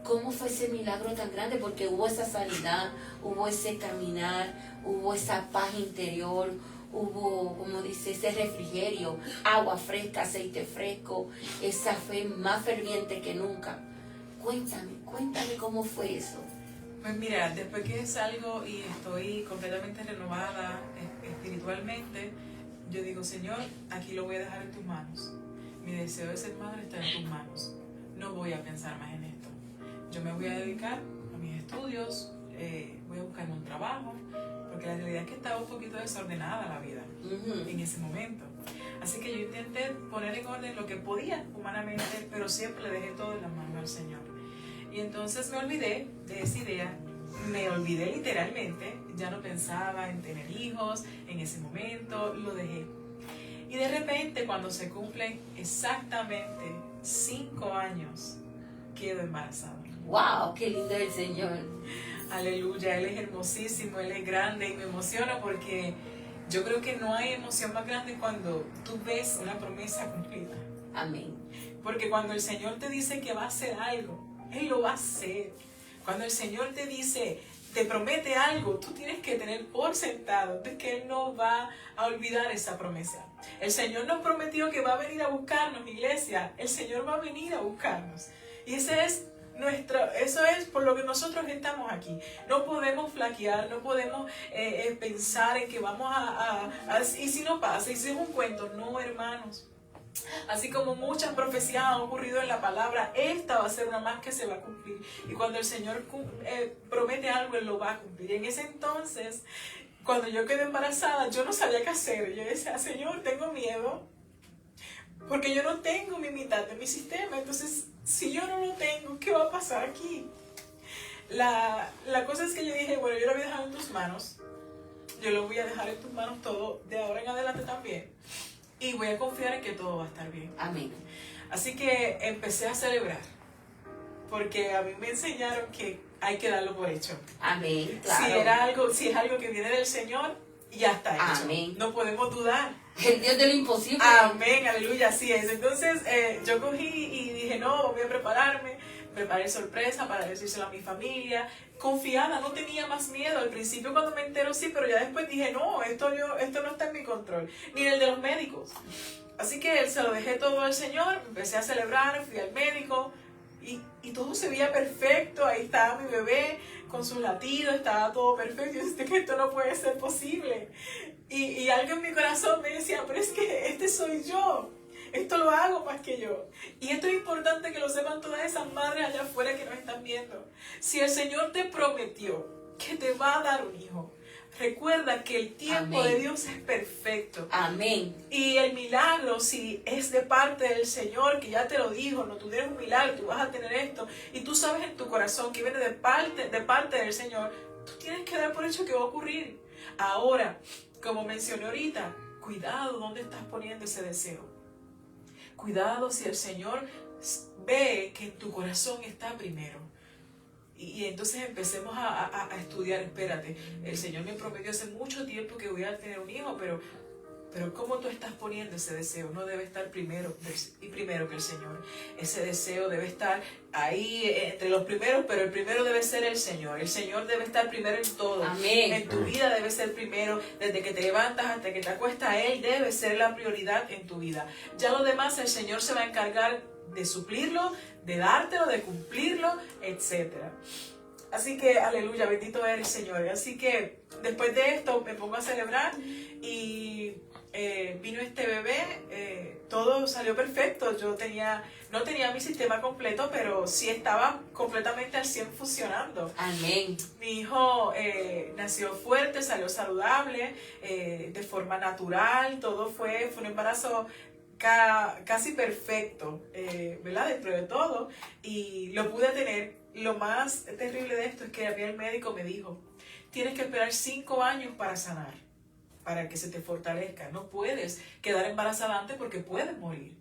¿cómo fue ese milagro tan grande? Porque hubo esa sanidad, hubo ese caminar, hubo esa paz interior, hubo, como dice, ese refrigerio, agua fresca, aceite fresco, esa fe más ferviente que nunca. Cuéntame cómo fue eso. Pues mira, después que salgo y estoy completamente renovada espiritualmente, yo digo, Señor, aquí lo voy a dejar en tus manos. Mi deseo de ser madre está en tus manos. No voy a pensar más en esto. Yo me voy a dedicar a mis estudios, voy a buscarme un trabajo, porque la realidad es que estaba un poquito desordenada la vida en ese momento. Así que yo intenté poner en orden lo que podía humanamente, pero siempre le dejé todo en las manos al Señor. Y entonces me olvidé de esa idea, me olvidé literalmente, ya no pensaba en tener hijos en ese momento, lo dejé. Y de repente, cuando se cumplen exactamente 5 años, quedo embarazada. ¡Wow! ¡Qué lindo es el Señor! Aleluya, Él es hermosísimo, Él es grande y me emociona porque yo creo que no hay emoción más grande cuando tú ves una promesa cumplida. Amén. Porque cuando el Señor te dice que va a hacer algo, Él lo va a hacer. Cuando el Señor te dice, te promete algo, tú tienes que tener por sentado de que Él no va a olvidar esa promesa. El Señor nos prometió que va a venir a buscarnos, iglesia. El Señor va a venir a buscarnos. Y eso es por lo que nosotros estamos aquí. No podemos flaquear, no podemos pensar en que vamos y si no pasa, y si es un cuento. No, hermanos. Así como muchas profecías han ocurrido en la palabra, esta va a ser una más que se va a cumplir. Y cuando el Señor promete algo, Él lo va a cumplir. Y en ese entonces, cuando yo quedé embarazada, yo no sabía qué hacer. Yo decía, Señor, tengo miedo, porque yo no tengo mi mitad de mi sistema. Entonces, si yo no lo tengo, ¿qué va a pasar aquí? La cosa es que yo dije, bueno, yo lo voy a dejar en tus manos. Yo lo voy a dejar en tus manos todo, de ahora en adelante también. Y voy a confiar en que todo va a estar bien. Amén. Así que empecé a celebrar, porque a mí me enseñaron que hay que darlo por hecho. Amén, claro. Si es algo que viene del Señor ya está hecho. Amén. No podemos dudar. El Dios de lo imposible. Amén, aleluya, así es. Entonces yo cogí y dije, no, voy a prepararme. Preparé sorpresa para decírselo a mi familia. Confiada, no tenía más miedo. Al principio cuando me entero sí, pero ya después dije, no, esto no está en mi control. Ni el de los médicos. Así que se lo dejé todo al Señor, empecé a celebrar, fui al médico y todo se veía perfecto. Ahí estaba mi bebé con sus latidos, estaba todo perfecto. Yo dije que esto no puede ser posible. Y algo en mi corazón me decía, pero es que este soy yo. Esto lo hago más que yo. Y esto es importante que lo sepan todas esas madres allá afuera que nos están viendo. Si el Señor te prometió que te va a dar un hijo, recuerda que el tiempo Amén. de Dios es perfecto. Amén. Y el milagro, si es de parte del Señor, que ya te lo dijo, no, tú tienes un milagro, tú vas a tener esto, y tú sabes en tu corazón que viene de parte del Señor, tú tienes que dar por hecho que va a ocurrir. Ahora, como mencioné ahorita, cuidado dónde estás poniendo ese deseo. Cuidado si el Señor ve que en tu corazón está primero. Y entonces empecemos a estudiar. Espérate, el Señor me prometió hace mucho tiempo que voy a tener un hijo, pero ¿cómo tú estás poniendo ese deseo? No debe estar primero que el Señor. Ese deseo debe estar ahí entre los primeros, pero el primero debe ser el Señor. El Señor debe estar primero en todo. Amén. En tu vida debe ser primero, desde que te levantas hasta que te acuestas, Él debe ser la prioridad en tu vida. Ya lo demás el Señor se va a encargar de suplirlo, de dártelo, de cumplirlo, etc. Así que, aleluya, bendito eres, Señor. Así que después de esto me pongo a celebrar y vino este bebé, todo salió perfecto. Yo no tenía mi sistema completo, pero sí estaba completamente al 100 funcionando. Amén. Mi hijo nació fuerte, salió saludable, de forma natural, todo fue un embarazo casi perfecto, ¿verdad? Dentro de todo, y lo pude tener. Lo más terrible de esto es que a mí el médico me dijo, tienes que esperar 5 años para sanar, para que se te fortalezca. No puedes quedar embarazada antes porque puedes morir.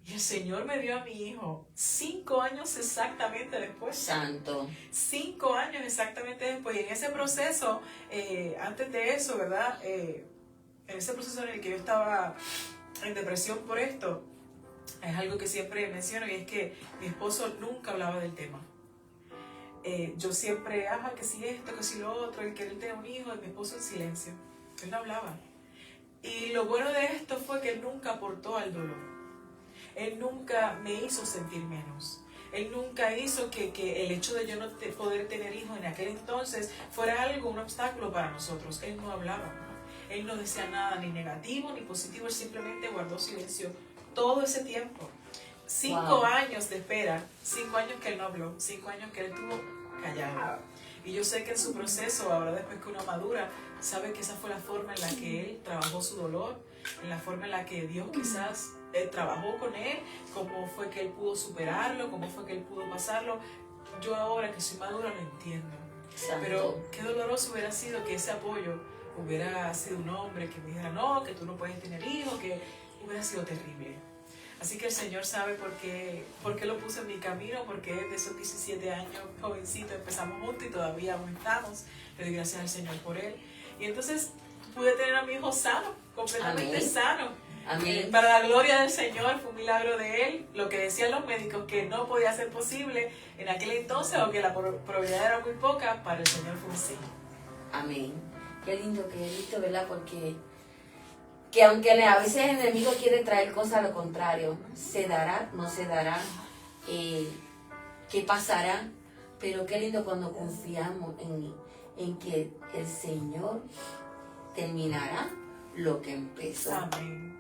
Y el Señor me dio a mi hijo 5 años exactamente después. Santo. 5 años exactamente después. Y en ese proceso, antes de eso, ¿verdad? En ese proceso en el que yo estaba en depresión por esto, es algo que siempre menciono, y es que mi esposo nunca hablaba del tema. Yo siempre, que si esto, que si lo otro, el querer tener un hijo, y mi esposo en silencio. Él no hablaba. Y lo bueno de esto fue que él nunca aportó al dolor. Él nunca me hizo sentir menos. Él nunca hizo que el hecho de yo no poder tener hijos en aquel entonces fuera un obstáculo para nosotros. Él no hablaba. Él no decía nada ni negativo ni positivo. Él simplemente guardó silencio todo ese tiempo. 5 años de espera, 5 años que él no habló, 5 años que él estuvo callado. Y yo sé que en su proceso, ahora después que uno madura, sabe que esa fue la forma en la que él trabajó su dolor, en la forma en la que Dios quizás trabajó con él, cómo fue que él pudo superarlo, cómo fue que él pudo pasarlo. Yo ahora que soy madura lo entiendo. Santo. Pero qué doloroso hubiera sido que ese apoyo hubiera sido un hombre que me dijera, no, que tú no puedes tener hijos, que hubiera sido terrible. Así que el Señor sabe por qué lo puso en mi camino, porque desde esos 17 años, jovencito, empezamos juntos y todavía aún estamos. Le doy gracias al Señor por él. Y entonces pude tener a mi hijo sano, completamente Amén. sano. Amén. Para la gloria del Señor, fue un milagro de él. Lo que decían los médicos que no podía ser posible en aquel entonces, o que la probabilidad era muy poca, para el Señor fue un sí. Amén. Qué lindo que he visto, ¿verdad? Porque que aunque a veces el enemigo quiere traer cosas a lo contrario, se dará, no se dará, qué pasará, pero qué lindo cuando confiamos en que el Señor terminará lo que empezó. Amén.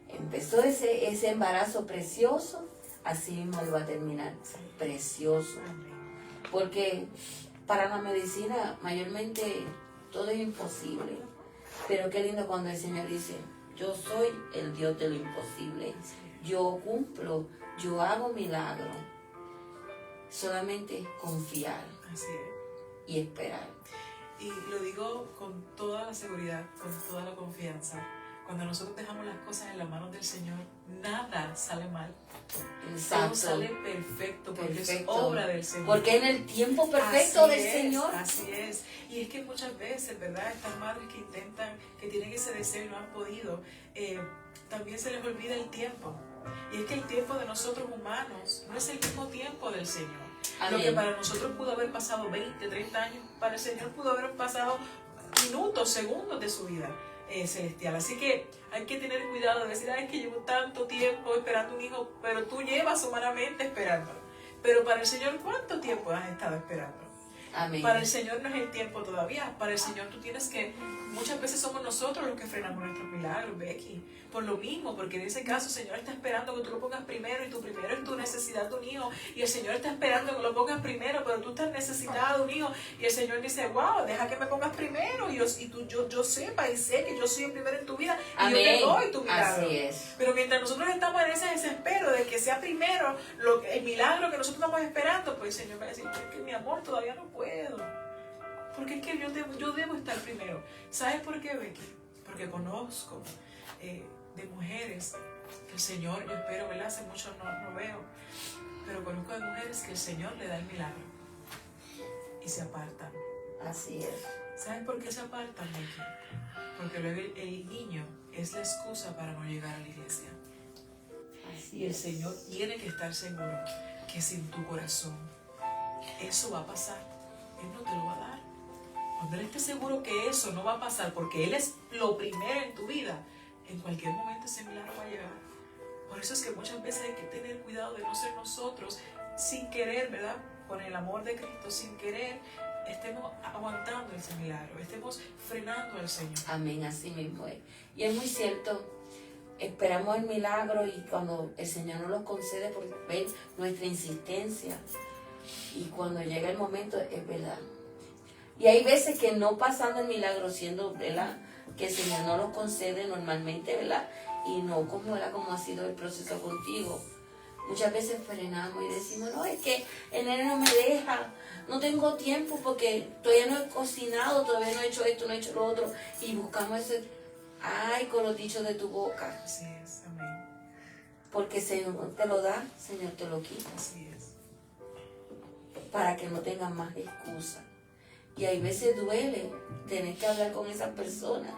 Empezó ese embarazo precioso, así mismo lo va a terminar, precioso. Amén. Porque para la medicina mayormente todo es imposible. Pero qué lindo cuando el Señor dice, yo soy el Dios de lo imposible. Yo cumplo, yo hago milagros. Solamente confiar Así es. y esperar. Y lo digo con toda la seguridad, con toda la confianza. Cuando nosotros dejamos las cosas en las manos del Señor, nada sale mal. Exacto. Todo sale perfecto porque Perfecto. es obra del Señor. Porque en el tiempo perfecto Así del es, Señor. Así es. Y es que muchas veces, ¿verdad? Estas madres que intentan, que tienen ese deseo y no han podido, también se les olvida el tiempo. Y es que el tiempo de nosotros humanos no es el mismo tiempo del Señor. Amén. Lo que para nosotros pudo haber pasado 20, 30 años, para el Señor pudo haber pasado minutos, segundos de su vida celestial. Así que hay que tener cuidado de decir, ay, es que llevo tanto tiempo esperando un hijo, pero tú llevas humanamente esperándolo. Pero para el Señor, ¿cuánto tiempo has estado esperando? Amén. Para el Señor no es el tiempo todavía. Para el Señor tú tienes que... Muchas veces somos nosotros los que frenamos nuestros milagros, Becky. Por lo mismo, porque en ese caso el Señor está esperando que tú lo pongas primero y tu primero es tu necesidad de un hijo. Y el Señor está esperando que lo pongas primero, pero tú estás necesitada de un hijo. Y el Señor dice, wow, deja que me pongas primero. Yo sepa y sé que yo soy el primero en tu vida. Y Amén. yo te doy tu milagro. Así es. Pero mientras nosotros estamos en ese desespero de que sea primero el milagro que nosotros estamos esperando, pues el Señor va a decir, pero es que mi amor todavía no puedo. Porque es que yo debo estar primero. ¿Sabes por qué, Becky? Porque conozco de mujeres que el Señor, yo espero, ¿verdad? Hace mucho no veo, pero conozco de mujeres que el Señor le da el milagro y se apartan. Así es. ¿Sabes por qué se apartan, Becky? Porque luego el niño es la excusa para no llegar a la iglesia. Así Y el es. Señor tiene que estar seguro que sin tu corazón eso va a pasar. Él no te lo va a dar. Cuando Él esté seguro que eso no va a pasar, porque Él es lo primero en tu vida, en cualquier momento ese milagro va a llegar. Por eso es que muchas veces hay que tener cuidado de no ser nosotros, sin querer, ¿verdad? Con el amor de Cristo, sin querer, estemos aguantando ese milagro, estemos frenando al Señor. Amén, así mismo es. Y es muy cierto, esperamos el milagro y cuando el Señor nos lo concede por ver nuestra insistencia. Y cuando llega el momento, es verdad. Y hay veces que no pasando el milagro, siendo, ¿verdad?, que el Señor no lo concede normalmente, ¿verdad? Y no como, ¿verdad?, como ha sido el proceso contigo. Muchas veces frenamos y decimos, no, es que el nene no me deja, no tengo tiempo porque todavía no he cocinado, todavía no he hecho esto, no he hecho lo otro. Y buscamos ese, ay, con los dichos de tu boca. Así es, amén. Porque el Señor te lo da, el Señor te lo quita. Así es. Para que no tengan más excusas. Y hay veces duele tener que hablar con esa persona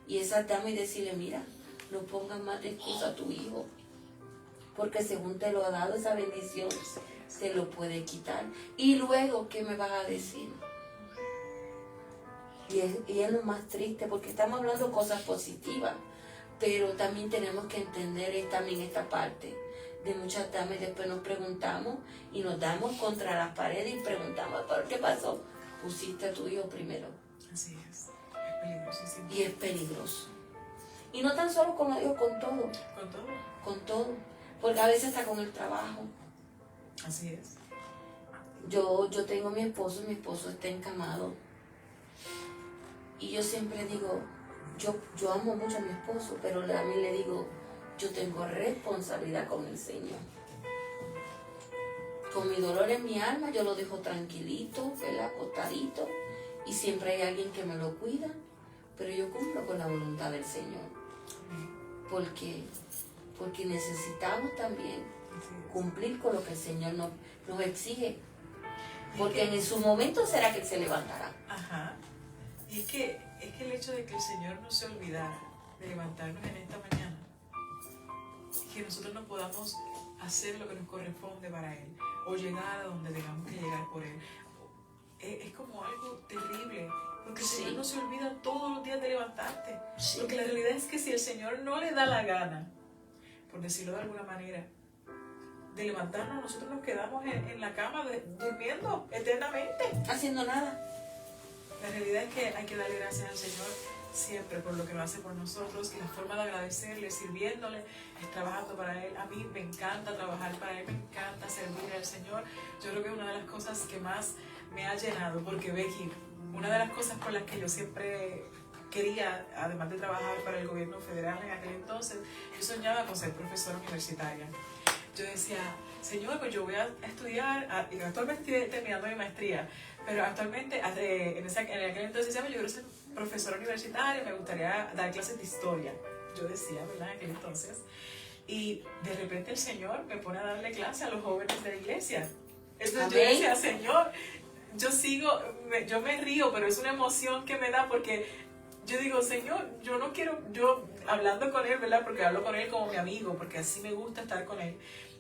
y esa dama y decirle, mira, no pongas más de excusa a tu hijo, porque según te lo ha dado esa bendición, te lo puede quitar. Y luego, ¿qué me vas a decir? Y es lo más triste, porque estamos hablando cosas positivas, pero también tenemos que entender también esta parte. De muchas damas y después nos preguntamos y nos damos contra las paredes y preguntamos, ¿pero qué pasó? Pusiste a tu hijo primero. Así es peligrosísimo. Y es peligroso. Y no tan solo con los hijos, con todo. ¿Con todo? Con todo. Porque a veces hasta con el trabajo. Así es. Yo tengo a mi esposo está encamado. Y yo siempre digo, yo amo mucho a mi esposo, pero también le digo, yo tengo responsabilidad con el Señor. Con mi dolor en mi alma, yo lo dejo tranquilito, ¿verdad?, acostadito, y siempre hay alguien que me lo cuida, pero yo cumplo con la voluntad del Señor. Porque necesitamos también cumplir con lo que el Señor nos exige. Porque en su momento será que Él se levantará. Ajá. Y es que el hecho de que el Señor no se olvidara de levantarnos en esta mañana, que nosotros no podamos hacer lo que nos corresponde para Él, o llegar a donde tengamos que llegar por Él, es como algo terrible, porque el Señor no se olvida todos los días de levantarte. Sí. Porque la realidad es que si el Señor no le da la gana, por decirlo de alguna manera, de levantarnos, nosotros nos quedamos en la cama durmiendo eternamente, haciendo nada. La realidad es que hay que darle gracias al Señor siempre por lo que lo hace por nosotros, y la forma de agradecerle, sirviéndole, es trabajando para Él. A mí me encanta trabajar para Él, me encanta servir al Señor. Yo creo que es una de las cosas que más me ha llenado, porque Becky, una de las cosas por las que yo siempre quería, además de trabajar para el gobierno federal en aquel entonces, yo soñaba con ser profesora universitaria. Yo decía, Señor, pues yo voy a estudiar, actualmente estoy terminando mi maestría, pero actualmente, en aquel entonces decía, yo quiero ser profesora universitaria, me gustaría dar clases de historia. Yo decía, ¿verdad? En aquel entonces. Y de repente el Señor me pone a darle clase a los jóvenes de la iglesia. Entonces Amén. yo decía, Señor, yo me río, pero es una emoción que me da porque yo digo, Señor, yo no quiero, yo hablando con Él, ¿verdad? Porque hablo con Él como mi amigo, porque así me gusta estar con Él.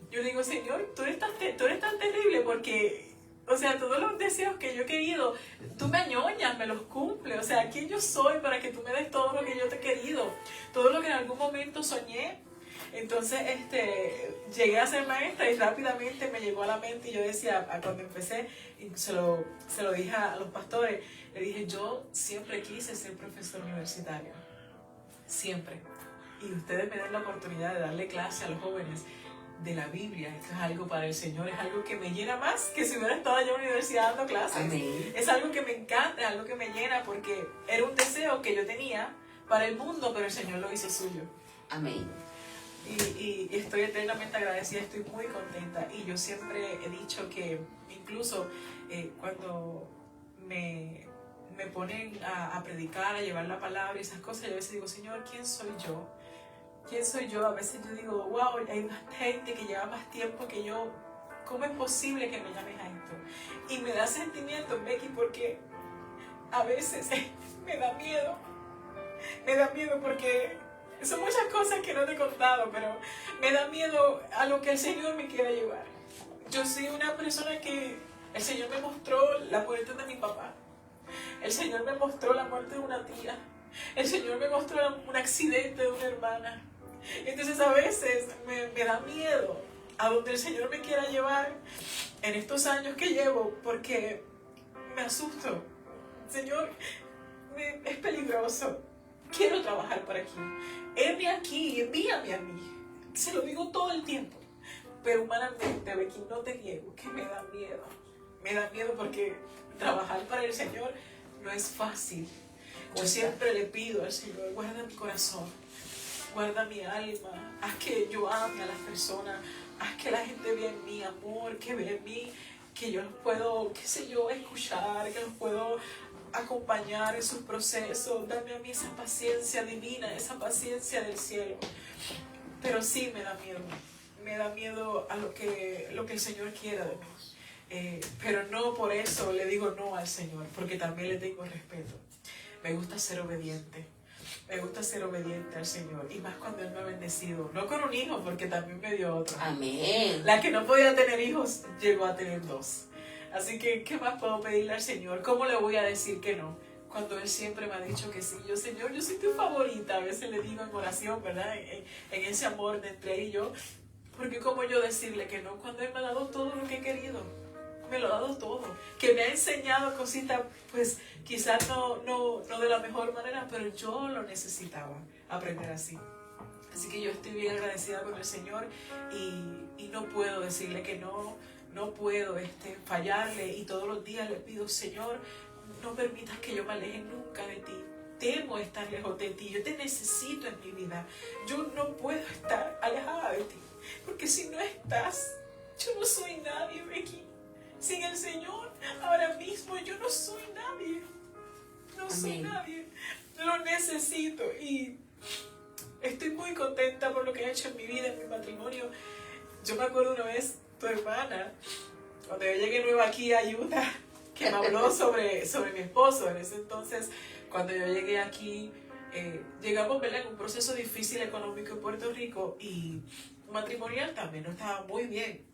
Yo digo, Señor, tú eres tan terrible porque, o sea, todos los deseos que yo he querido, tú me añoñas, me los cumples. O sea, ¿quién yo soy para que tú me des todo lo que yo te he querido? Todo lo que en algún momento soñé. Entonces, llegué a ser maestra y rápidamente me llegó a la mente y yo decía, cuando empecé, y se lo dije a los pastores, le dije, yo siempre quise ser profesor universitario, siempre. Y ustedes me den la oportunidad de darle clase a los jóvenes de la Biblia. Esto es algo para el Señor, es algo que me llena más que si hubiera estado yo en la universidad dando clases. Amén. Es algo que me encanta, es algo que me llena porque era un deseo que yo tenía para el mundo, pero el Señor lo hizo suyo. Amén. Y estoy eternamente agradecida, estoy muy contenta. Y yo siempre he dicho que incluso cuando me ponen a predicar, a llevar la palabra y esas cosas, yo a veces digo, Señor, ¿quién soy yo? ¿Quién soy yo? A veces yo digo, wow, hay más gente que lleva más tiempo que yo. ¿Cómo es posible que me llames a esto? Y me da sentimiento, Becky, porque a veces me da miedo. Me da miedo porque son muchas cosas que no te he contado, pero me da miedo a lo que el Señor me quiera llevar. Yo soy una persona que el Señor me mostró la muerte de mi papá. El Señor me mostró la muerte de una tía. El Señor me mostró un accidente de una hermana. Entonces a veces me da miedo a donde el Señor me quiera llevar en estos años que llevo, porque me asusto. Señor, es peligroso. Quiero trabajar por aquí. Heme aquí, envíame a mí. Se lo digo todo el tiempo. Pero humanamente, Becky, no te niego que me da miedo. Me da miedo porque trabajar para el Señor no es fácil. Yo siempre le pido al Señor, guarda mi corazón, guarda mi alma, haz que yo ame a las personas, haz que la gente vea en mí amor, que vea en mí, que yo los puedo, qué sé yo, escuchar, que los puedo acompañar en sus procesos. Dame a mí esa paciencia divina, esa paciencia del cielo. Pero sí me da miedo a lo que el Señor quiera de mí. Pero no por eso le digo no al Señor, porque también le tengo respeto. Me gusta ser obediente. Me gusta ser obediente al Señor. Y más cuando Él me ha bendecido. No con un hijo, porque también me dio otro. Amén. La que no podía tener hijos, llegó a tener 2. Así que, ¿qué más puedo pedirle al Señor? ¿Cómo le voy a decir que no? Cuando Él siempre me ha dicho que sí. Yo, Señor, yo soy tu favorita. A veces le digo en oración, ¿verdad? En ese amor de entre Él y yo. Porque ¿cómo yo decirle que no? Cuando Él me ha dado todo lo que he querido. Me lo ha dado todo. Que me ha enseñado cositas, pues quizás no de la mejor manera, pero yo lo necesitaba aprender así. Así que yo estoy bien agradecida con el Señor y no puedo decirle que no puedo fallarle, y todos los días le pido, Señor, no permitas que yo me aleje nunca de ti. Temo estar lejos de ti, yo te necesito en mi vida. Yo no puedo estar alejada de ti, porque si no estás, yo no soy nadie, Becky. Sin el Señor, ahora mismo yo no soy nadie. No soy nadie. Lo necesito y estoy muy contenta por lo que he hecho en mi vida, en mi matrimonio. Yo me acuerdo una vez, tu hermana, cuando yo llegué nueva aquí a Utah, que me habló sobre mi esposo. En ese entonces, cuando yo llegué aquí, llegamos, ¿verdad?, en un proceso difícil económico en Puerto Rico y matrimonial también, no estaba muy bien.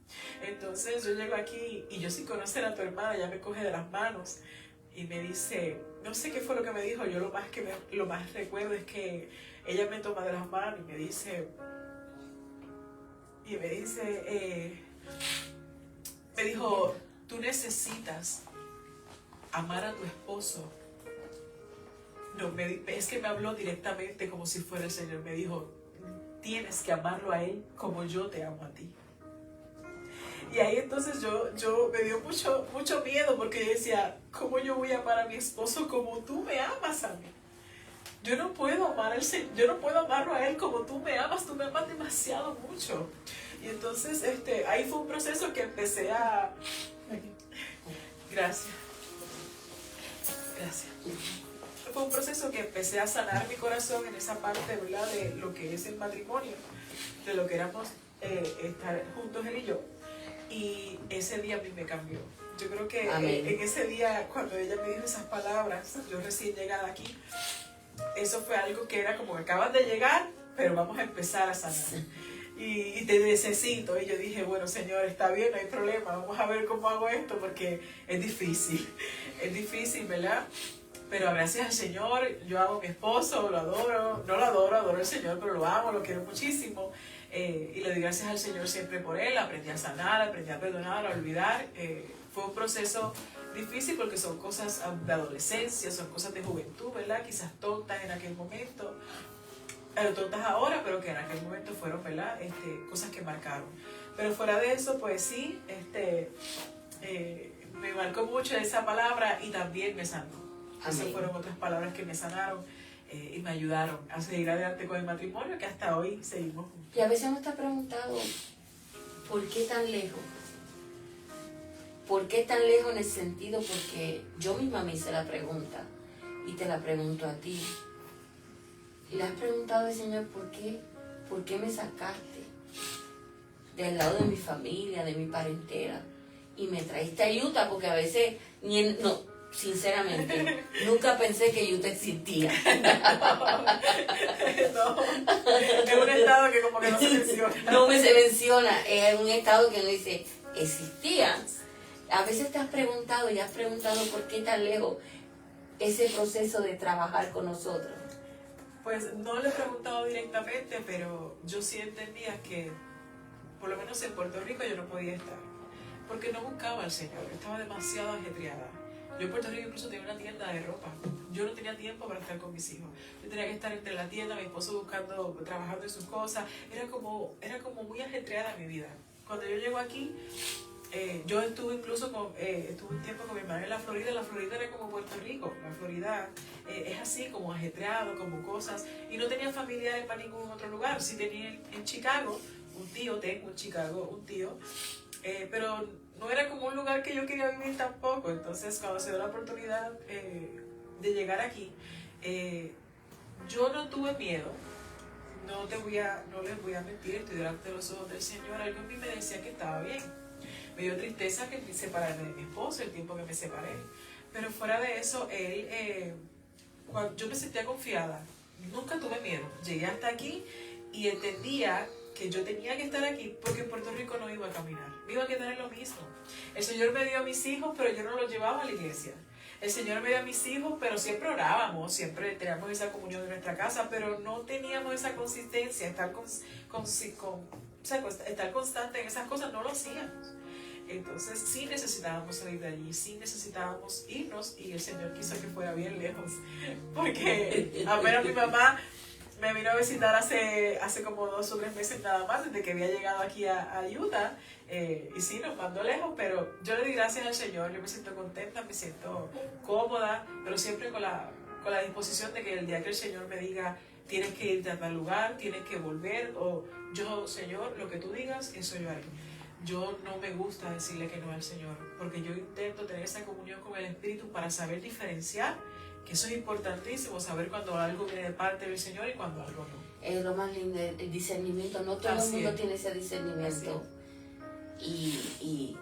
Entonces yo llego aquí y yo sin conocer a tu hermana, ella me coge de las manos y me dice, no sé qué fue lo que me dijo, yo lo más recuerdo es que ella me toma de las manos y me dice, me dijo, tú necesitas amar a tu esposo. No, es que me habló directamente como si fuera el Señor. Me dijo, tienes que amarlo a Él como yo te amo a ti. Y ahí entonces yo me dio mucho miedo, porque yo decía, ¿cómo yo voy a amar a mi esposo como tú me amas a mí? Yo no puedo amarlo a Él como tú me amas demasiado mucho. Y entonces ahí fue un proceso que empecé a... Gracias. fue un proceso que empecé a sanar mi corazón en esa parte, ¿verdad? De lo que es el matrimonio, de lo que éramos estar juntos él y yo. Y ese día a mí me cambió. Yo creo que en ese día, cuando ella me dijo esas palabras, yo recién llegada aquí, eso fue algo que era como que acabas de llegar, pero vamos a empezar a sanar. Y te necesito. Y yo dije, bueno, Señor, está bien, no hay problema, vamos a ver cómo hago esto, porque es difícil, ¿verdad? Pero gracias al Señor, yo amo a mi esposo, lo adoro, no lo adoro, adoro al Señor, pero lo amo, lo quiero muchísimo. Y le doy gracias al Señor siempre por él, aprendí a sanar, aprendí a perdonar, a olvidar. Fue un proceso difícil porque son cosas de adolescencia, son cosas de juventud, ¿verdad? Quizás tontas en aquel momento, tontas ahora, pero que en aquel momento fueron, ¿verdad? Cosas que marcaron. Pero fuera de eso, pues sí, me marcó mucho esa palabra y también me sanó. Esas fueron otras palabras que me sanaron y me ayudaron a seguir adelante con el matrimonio, que hasta hoy seguimos juntos. Y a veces uno está preguntado, ¿por qué tan lejos? ¿Por qué tan lejos en el sentido? Porque yo misma me hice la pregunta y te la pregunto a ti. Y le has preguntado al Señor, ¿por qué me sacaste del lado de mi familia, de mi parentela? Y me traíste a Utah, porque a veces, sinceramente, nunca pensé que Utah existía. No, es un estado que como que no se menciona. No se menciona, es un estado que no dice, existía. A veces te has preguntado y has preguntado por qué tan lejos ese proceso de trabajar con nosotros. Pues no le he preguntado directamente, pero yo sí entendía que, por lo menos en Puerto Rico, yo no podía estar. Porque no buscaba al Señor, estaba demasiado ajetreada. Yo en Puerto Rico incluso tenía una tienda de ropa. Yo no tenía tiempo para estar con mis hijos. Yo tenía que estar entre la tienda, mi esposo trabajando en sus cosas. Era como muy ajetreada mi vida. Cuando yo llego aquí, yo estuve incluso estuve un tiempo con mi hermana en la Florida. La Florida era como Puerto Rico. La Florida es así, como ajetreado, como cosas. Y no tenía familiares para ningún otro lugar. Sí tenía en Chicago tengo en Chicago un tío. Pero no era como un lugar que yo quería vivir tampoco. Entonces, cuando se dio la oportunidad de llegar aquí, yo no tuve miedo. No les voy a mentir, estoy delante de los ojos del Señor. Algo en mí me decía que estaba bien. Me dio tristeza que me separarme de mi esposo, el tiempo que me separé. Pero fuera de eso, cuando yo me sentía confiada. Nunca tuve miedo. Llegué hasta aquí y entendía que yo tenía que estar aquí porque en Puerto Rico no iba a caminar. Me iba a quedar en lo mismo. El Señor me dio a mis hijos, pero yo no los llevaba a la iglesia. El Señor me dio a mis hijos, pero siempre orábamos, siempre teníamos esa comunión en nuestra casa, pero no teníamos esa consistencia, estar constante en esas cosas, no lo hacíamos. Entonces sí necesitábamos salir de allí, sí necesitábamos irnos, y el Señor quiso que fuera bien lejos. Porque a ver, a mi mamá me vino a visitar hace como 2 o 3 meses nada más, desde que había llegado aquí a Utah. Y sí, nos mandó lejos, pero yo le di gracias al Señor. Yo me siento contenta, me siento cómoda, pero siempre con la disposición de que el día que el Señor me diga tienes que irte a tal lugar, tienes que volver, o yo, Señor, lo que tú digas, eso yo haré. Yo no me gusta decirle que no al Señor, porque yo intento tener esa comunión con el Espíritu para saber diferenciar, que eso es importantísimo, saber cuando algo viene de parte del Señor y cuando algo no. Es lo más lindo, el discernimiento. No todo el mundo tiene ese discernimiento. Y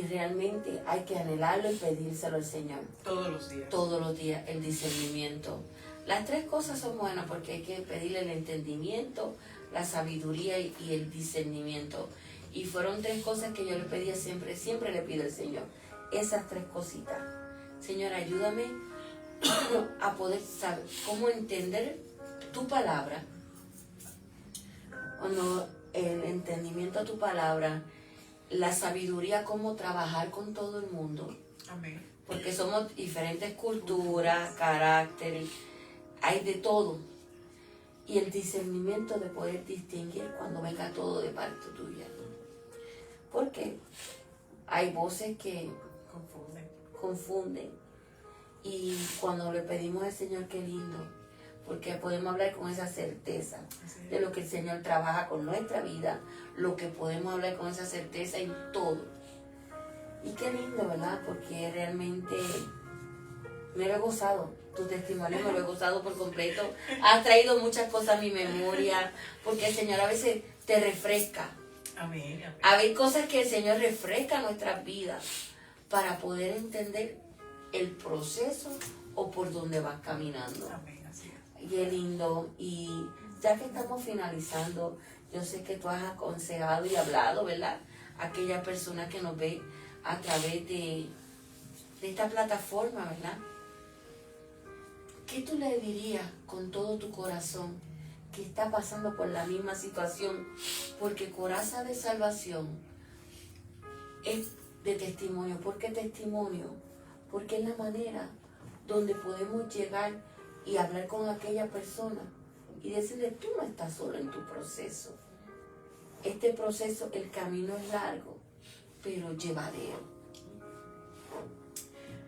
realmente hay que anhelarlo y pedírselo al Señor. Todos los días. Todos los días, el discernimiento. Las 3 cosas son buenas porque hay que pedirle el entendimiento, la sabiduría y el discernimiento. Y fueron 3 cosas que yo le pedía siempre le pido al Señor. Esas 3 cositas. Señor, ayúdame a poder saber cómo entender tu palabra. Cuando el entendimiento a tu palabra, la sabiduría, cómo trabajar con todo el mundo. Amén. Porque somos diferentes culturas, caracteres, hay de todo. Y el discernimiento de poder distinguir cuando venga todo de parte tuya. Porque hay voces que confunden. Y cuando le pedimos al Señor, qué lindo, porque podemos hablar con esa certeza de lo que el Señor trabaja con nuestra vida, lo que podemos hablar con esa certeza en todo. Y qué lindo, ¿verdad? Porque realmente me lo he gozado. Tu testimonio me lo he gozado por completo. Has traído muchas cosas a mi memoria, porque el Señor a veces te refresca. Amén, amén. Hay cosas que el Señor refresca en nuestras vidas para poder entender el proceso o por donde vas caminando. Amén, así es. Y es lindo. Y ya que estamos finalizando, yo sé que tú has aconsejado y hablado, ¿verdad? A aquella persona que nos ve a través de esta plataforma, ¿verdad? ¿Qué tú le dirías con todo tu corazón que está pasando por la misma situación? Porque Coraza de Salvación es de testimonio. ¿Por qué testimonio? Porque es la manera donde podemos llegar y hablar con aquella persona y decirle, tú no estás solo en tu proceso. Este proceso, el camino es largo, pero llevadero.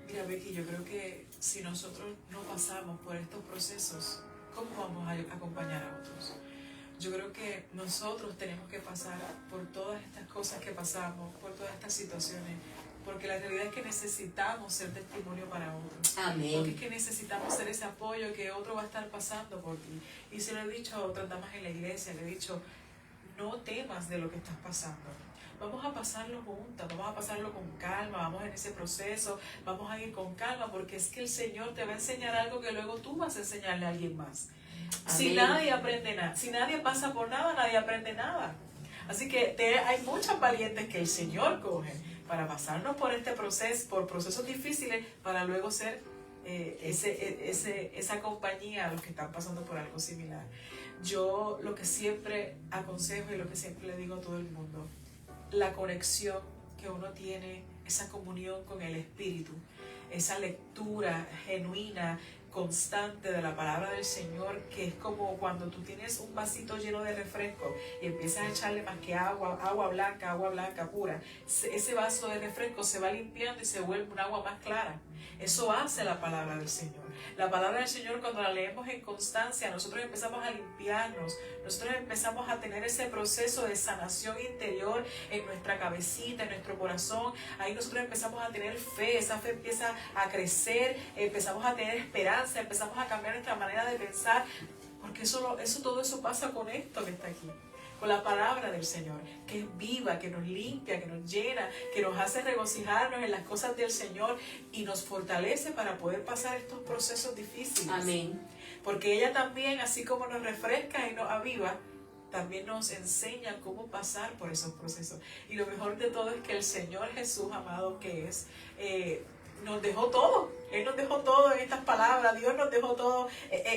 Mira, Becky, yo creo que si nosotros no pasamos por estos procesos, ¿cómo vamos a acompañar a otros? Yo creo que nosotros tenemos que pasar por todas estas cosas que pasamos, por todas estas situaciones, porque la realidad es que necesitamos ser testimonio para otros. Amén. Porque es que necesitamos ser ese apoyo que otro va a estar pasando por ti. Y se lo he dicho a otras damas en la iglesia, le he dicho, no temas de lo que estás pasando. Vamos a pasarlo juntas, vamos a pasarlo con calma, vamos en ese proceso, vamos a ir con calma, porque es que el Señor te va a enseñar algo que luego tú vas a enseñarle a alguien más. Amén. Si nadie aprende nada, si nadie pasa por nada, nadie aprende nada. Así que hay muchas valientes que el Señor coge para pasarnos por este proceso, por procesos difíciles, para luego ser esa compañía a los que están pasando por algo similar. Yo lo que siempre aconsejo y lo que siempre le digo a todo el mundo, la conexión que uno tiene, esa comunión con el Espíritu, esa lectura genuina, constante de la palabra del Señor, que es como cuando tú tienes un vasito lleno de refresco y empiezas a echarle más que agua blanca pura, ese vaso de refresco se va limpiando y se vuelve un agua más clara. Eso hace la palabra del Señor. La palabra del Señor, cuando la leemos en constancia, nosotros empezamos a limpiarnos, nosotros empezamos a tener ese proceso de sanación interior en nuestra cabecita, en nuestro corazón. Ahí nosotros empezamos a tener fe, esa fe empieza a crecer, empezamos a tener esperanza, empezamos a cambiar nuestra manera de pensar, porque todo eso pasa con esto que está aquí. Con la palabra del Señor, que es viva, que nos limpia, que nos llena, que nos hace regocijarnos en las cosas del Señor y nos fortalece para poder pasar estos procesos difíciles. Amén. Porque ella también, así como nos refresca y nos aviva, también nos enseña cómo pasar por esos procesos. Y lo mejor de todo es que el Señor Jesús, amado que es, nos dejó todo. Él nos dejó todo en estas palabras. Dios nos dejó todo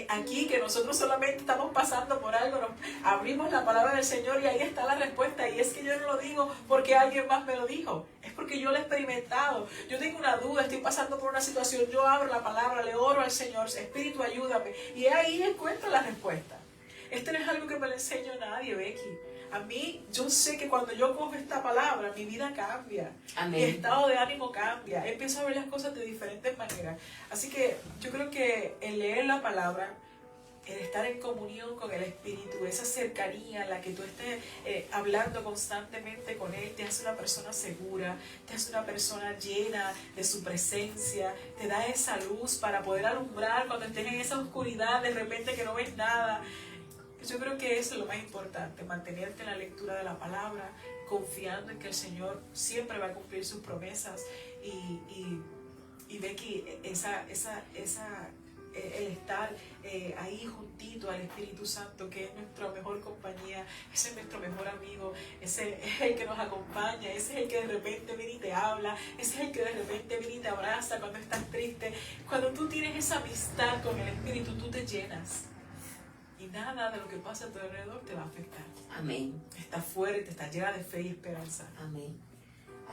aquí, que nosotros solamente estamos pasando por algo. Nos abrimos la palabra del Señor y ahí está la respuesta. Y es que yo no lo digo porque alguien más me lo dijo. Es porque yo lo he experimentado. Yo tengo una duda, estoy pasando por una situación. Yo abro la palabra, le oro al Señor. Espíritu, ayúdame. Y ahí encuentro la respuesta. Esto no es algo que me lo enseñó nadie, Becky. A mí, yo sé que cuando yo cojo esta palabra, mi vida cambia. Amén. Mi estado de ánimo cambia. Empiezo a ver las cosas de diferentes maneras. Así que yo creo que el leer la palabra, el estar en comunión con el Espíritu, esa cercanía, la que tú estés hablando constantemente con Él, te hace una persona segura, te hace una persona llena de su presencia, te da esa luz para poder alumbrar cuando estés en esa oscuridad, de repente que no ves nada. Yo creo que eso es lo más importante, mantenerte en la lectura de la palabra, confiando en que el Señor siempre va a cumplir sus promesas y Becky, el estar ahí juntito al Espíritu Santo, que es nuestra mejor compañía, ese es nuestro mejor amigo, ese es el que nos acompaña, ese es el que de repente viene y te habla, ese es el que de repente viene y te abraza cuando estás triste. Cuando tú tienes esa amistad con el Espíritu, tú te llenas. Y nada de lo que pasa a tu alrededor te va a afectar. Amén. Estás fuerte, estás llena de fe y esperanza. Amén.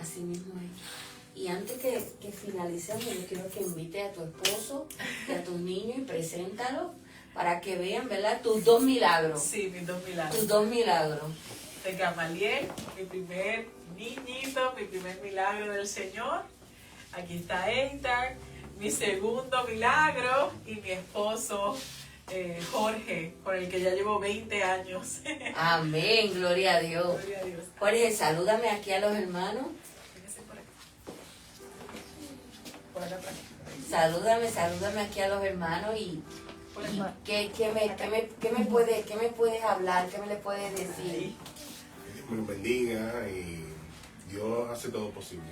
Así mismo es. Y antes que finalicemos, yo quiero que invite a tu esposo y a tus niños y preséntalos para que vean, ¿verdad? Tus dos milagros. Sí, mis dos milagros. Tus dos milagros. De Gamaliel, mi primer niñito, mi primer milagro del Señor. Aquí está Eitar, mi segundo milagro, y mi esposo Jorge, con el que ya llevo 20 años. Amén, gloria a Dios. Gloria a Dios. Jorge, salúdame aquí a los hermanos. Fíjense por acá. Por acá, por acá. Salúdame aquí a los hermanos y ¿qué me puedes hablar? ¿Qué me le puedes decir? Que Dios me los bendiga y Dios hace todo posible.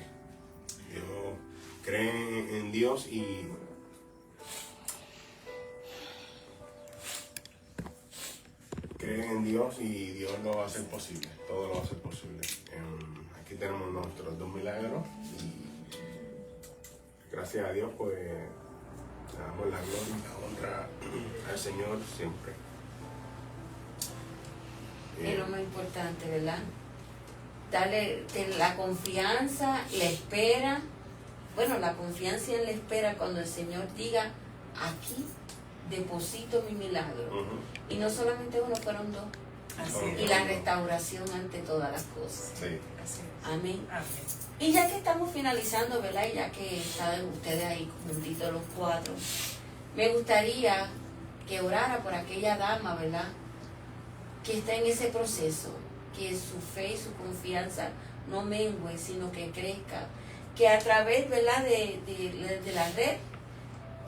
Dios cree en Dios y Dios lo va a hacer posible, todo lo va a hacer posible. Aquí tenemos nuestros 2 milagros y gracias a Dios pues le damos la gloria y la honra al Señor siempre. Es lo más importante, ¿verdad? Darle la confianza, la espera. Bueno, la confianza y la espera cuando el Señor diga, aquí deposito mi milagro. Y no solamente uno, fueron 2. Así Y es. la restauración ante todas las cosas. Sí. Así es. Amén. Amén. Y ya que estamos finalizando, ¿verdad? Y ya que están ustedes ahí juntitos los 4, me gustaría que orara por aquella dama, ¿verdad? Que está en ese proceso, que su fe y su confianza no mengue, sino que crezca. Que a través, ¿verdad? de la red,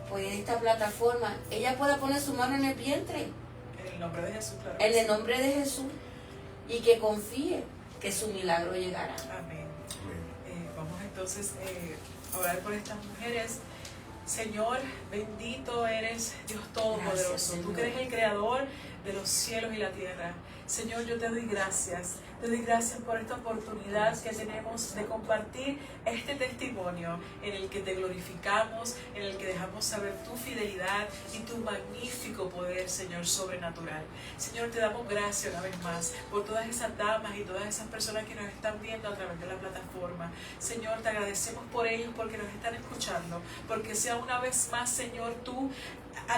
pues de esta plataforma, ella pueda poner su mano en el vientre. En el nombre de Jesús, claro. En el nombre de Jesús. Y que confíe que su milagro llegará. Amén. Vamos entonces a orar por estas mujeres. Señor, bendito eres Dios Todopoderoso. Gracias, Tú que eres el creador de los cielos y la tierra. Señor, yo te doy gracias. Te doy gracias por esta oportunidad que tenemos de compartir este testimonio en el que te glorificamos, en el que dejamos saber tu fidelidad y tu magnífico poder, Señor, sobrenatural. Señor, te damos gracias una vez más por todas esas damas y todas esas personas que nos están viendo a través de la plataforma. Señor, te agradecemos por ellos porque nos están escuchando, porque sea una vez más, Señor, tú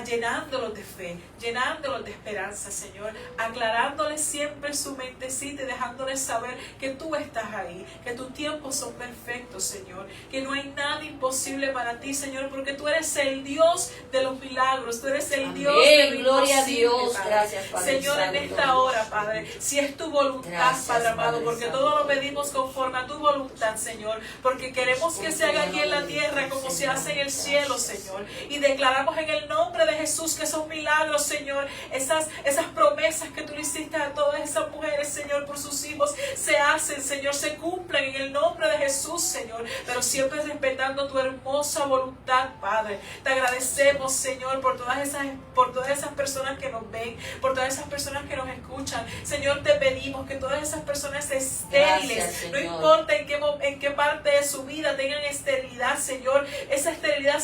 llenándolos de fe, llenándolos de esperanza, Señor, aclarándoles siempre su mentecita y dejándoles saber que tú estás ahí, que tus tiempos son perfectos, Señor, que no hay nada imposible para ti, Señor, porque tú eres el Dios de los milagros, tú eres el Amén. Dios de lo Gloria a imposible, Dios. Padre. Gracias, Padre Señor, en Santo. esta hora, Padre, si es tu voluntad, Gracias, Padre amado, Padre porque Santo. todo lo pedimos conforme a tu voluntad, Señor, porque queremos que se haga aquí en la tierra como se hace en el cielo, Señor, y declaramos en el nombre de Jesús que son milagros, Señor, esas promesas que tú le hiciste a todas esas mujeres, Señor, por sus hijos, se hacen, Señor, se cumplen en el nombre de Jesús, Señor, pero siempre respetando tu hermosa voluntad, Padre. Te agradecemos, Señor, por todas esas personas que nos ven, por todas esas personas que nos escuchan. Señor, te pedimos que todas esas personas estériles, Gracias, no Señor. importa en qué parte de su vida tengan esterilidad, Señor, esa esterilidad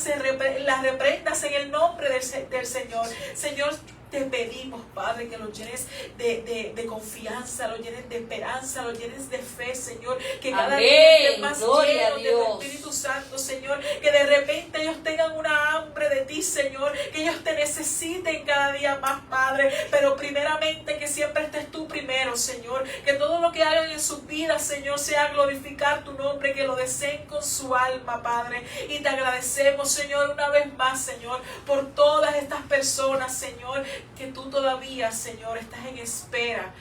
la reprendas en el nombre del Señor. Señor, te pedimos, Padre, que los llenes de confianza, los llenes de esperanza, los llenes de fe, Señor. Que cada Amén. día estén más Gloria a llenos de tu Dios. Espíritu Santo, Señor. Que de repente ellos tengan una hambre de ti, Señor. Que ellos te necesiten cada día más, Padre. Pero primeramente que siempre estés tú primero, Señor. Que todo lo que hagan en sus vidas, Señor, sea glorificar tu nombre. Que lo deseen con su alma, Padre. Y te agradecemos, Señor, una vez más, Señor, por todas estas personas, Señor, que tú todavía, Señor, estás en espera.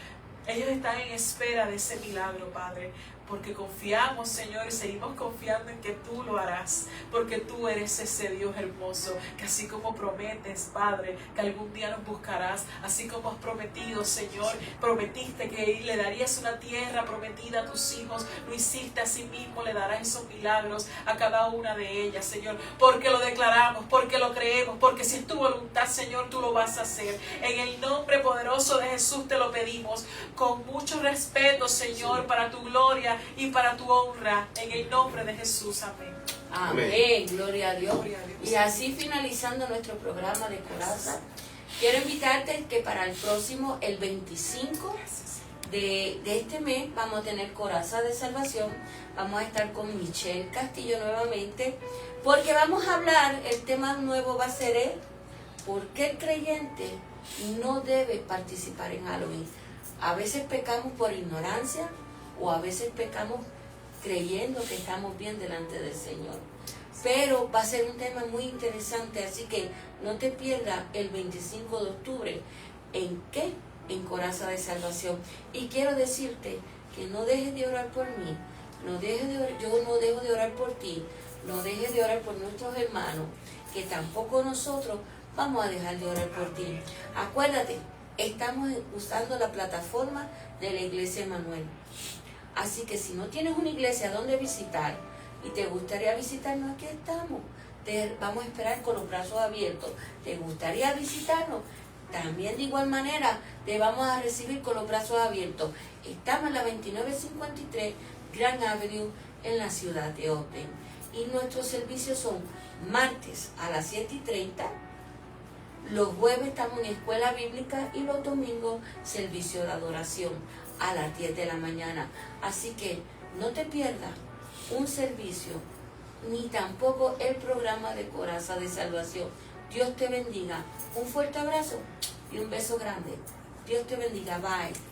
Ellos están en espera de ese milagro, Padre, porque confiamos, Señor, y seguimos confiando en que tú lo harás, porque tú eres ese Dios hermoso, que así como prometes, Padre, que algún día nos buscarás, así como has prometido, Señor, prometiste que le darías una tierra prometida a tus hijos, lo hiciste así mismo, le darás esos milagros a cada una de ellas, Señor, porque lo declaramos, porque lo creemos, porque si es tu voluntad, Señor, tú lo vas a hacer. En el nombre poderoso de Jesús te lo pedimos, con mucho respeto, Señor, para tu gloria y para tu honra, en el nombre de Jesús. Amén. Amén. Gloria a Dios. Gloria a Dios. Y así finalizando nuestro programa de Coraza, quiero invitarte que para el próximo, el 25 de este mes, vamos a tener Coraza de Salvación. Vamos a estar con Michelle Castillo nuevamente, porque vamos a hablar, el tema nuevo va a ser ¿por qué el creyente no debe participar en Halloween? A veces pecamos por ignorancia o a veces pecamos creyendo que estamos bien delante del Señor. Pero va a ser un tema muy interesante, así que no te pierdas el 25 de octubre. ¿En qué? En Coraza de Salvación. Y quiero decirte que no dejes de orar por mí, yo no dejo de orar por ti, no dejes de orar por nuestros hermanos, que tampoco nosotros vamos a dejar de orar por ti. Acuérdate, estamos usando la plataforma de la Iglesia Emanuel. Así que si no tienes una iglesia donde visitar y te gustaría visitarnos, aquí estamos. Te vamos a esperar con los brazos abiertos. ¿Te gustaría visitarnos? También de igual manera te vamos a recibir con los brazos abiertos. Estamos en la 2953 Grand Avenue en la ciudad de Ogden. Y nuestros servicios son martes a las 7:30. Los jueves estamos en escuela bíblica y los domingos servicio de adoración a las 10 de la mañana. Así que no te pierdas un servicio, ni tampoco el programa de Coraza de Salvación. Dios te bendiga. Un fuerte abrazo y un beso grande. Dios te bendiga. Bye.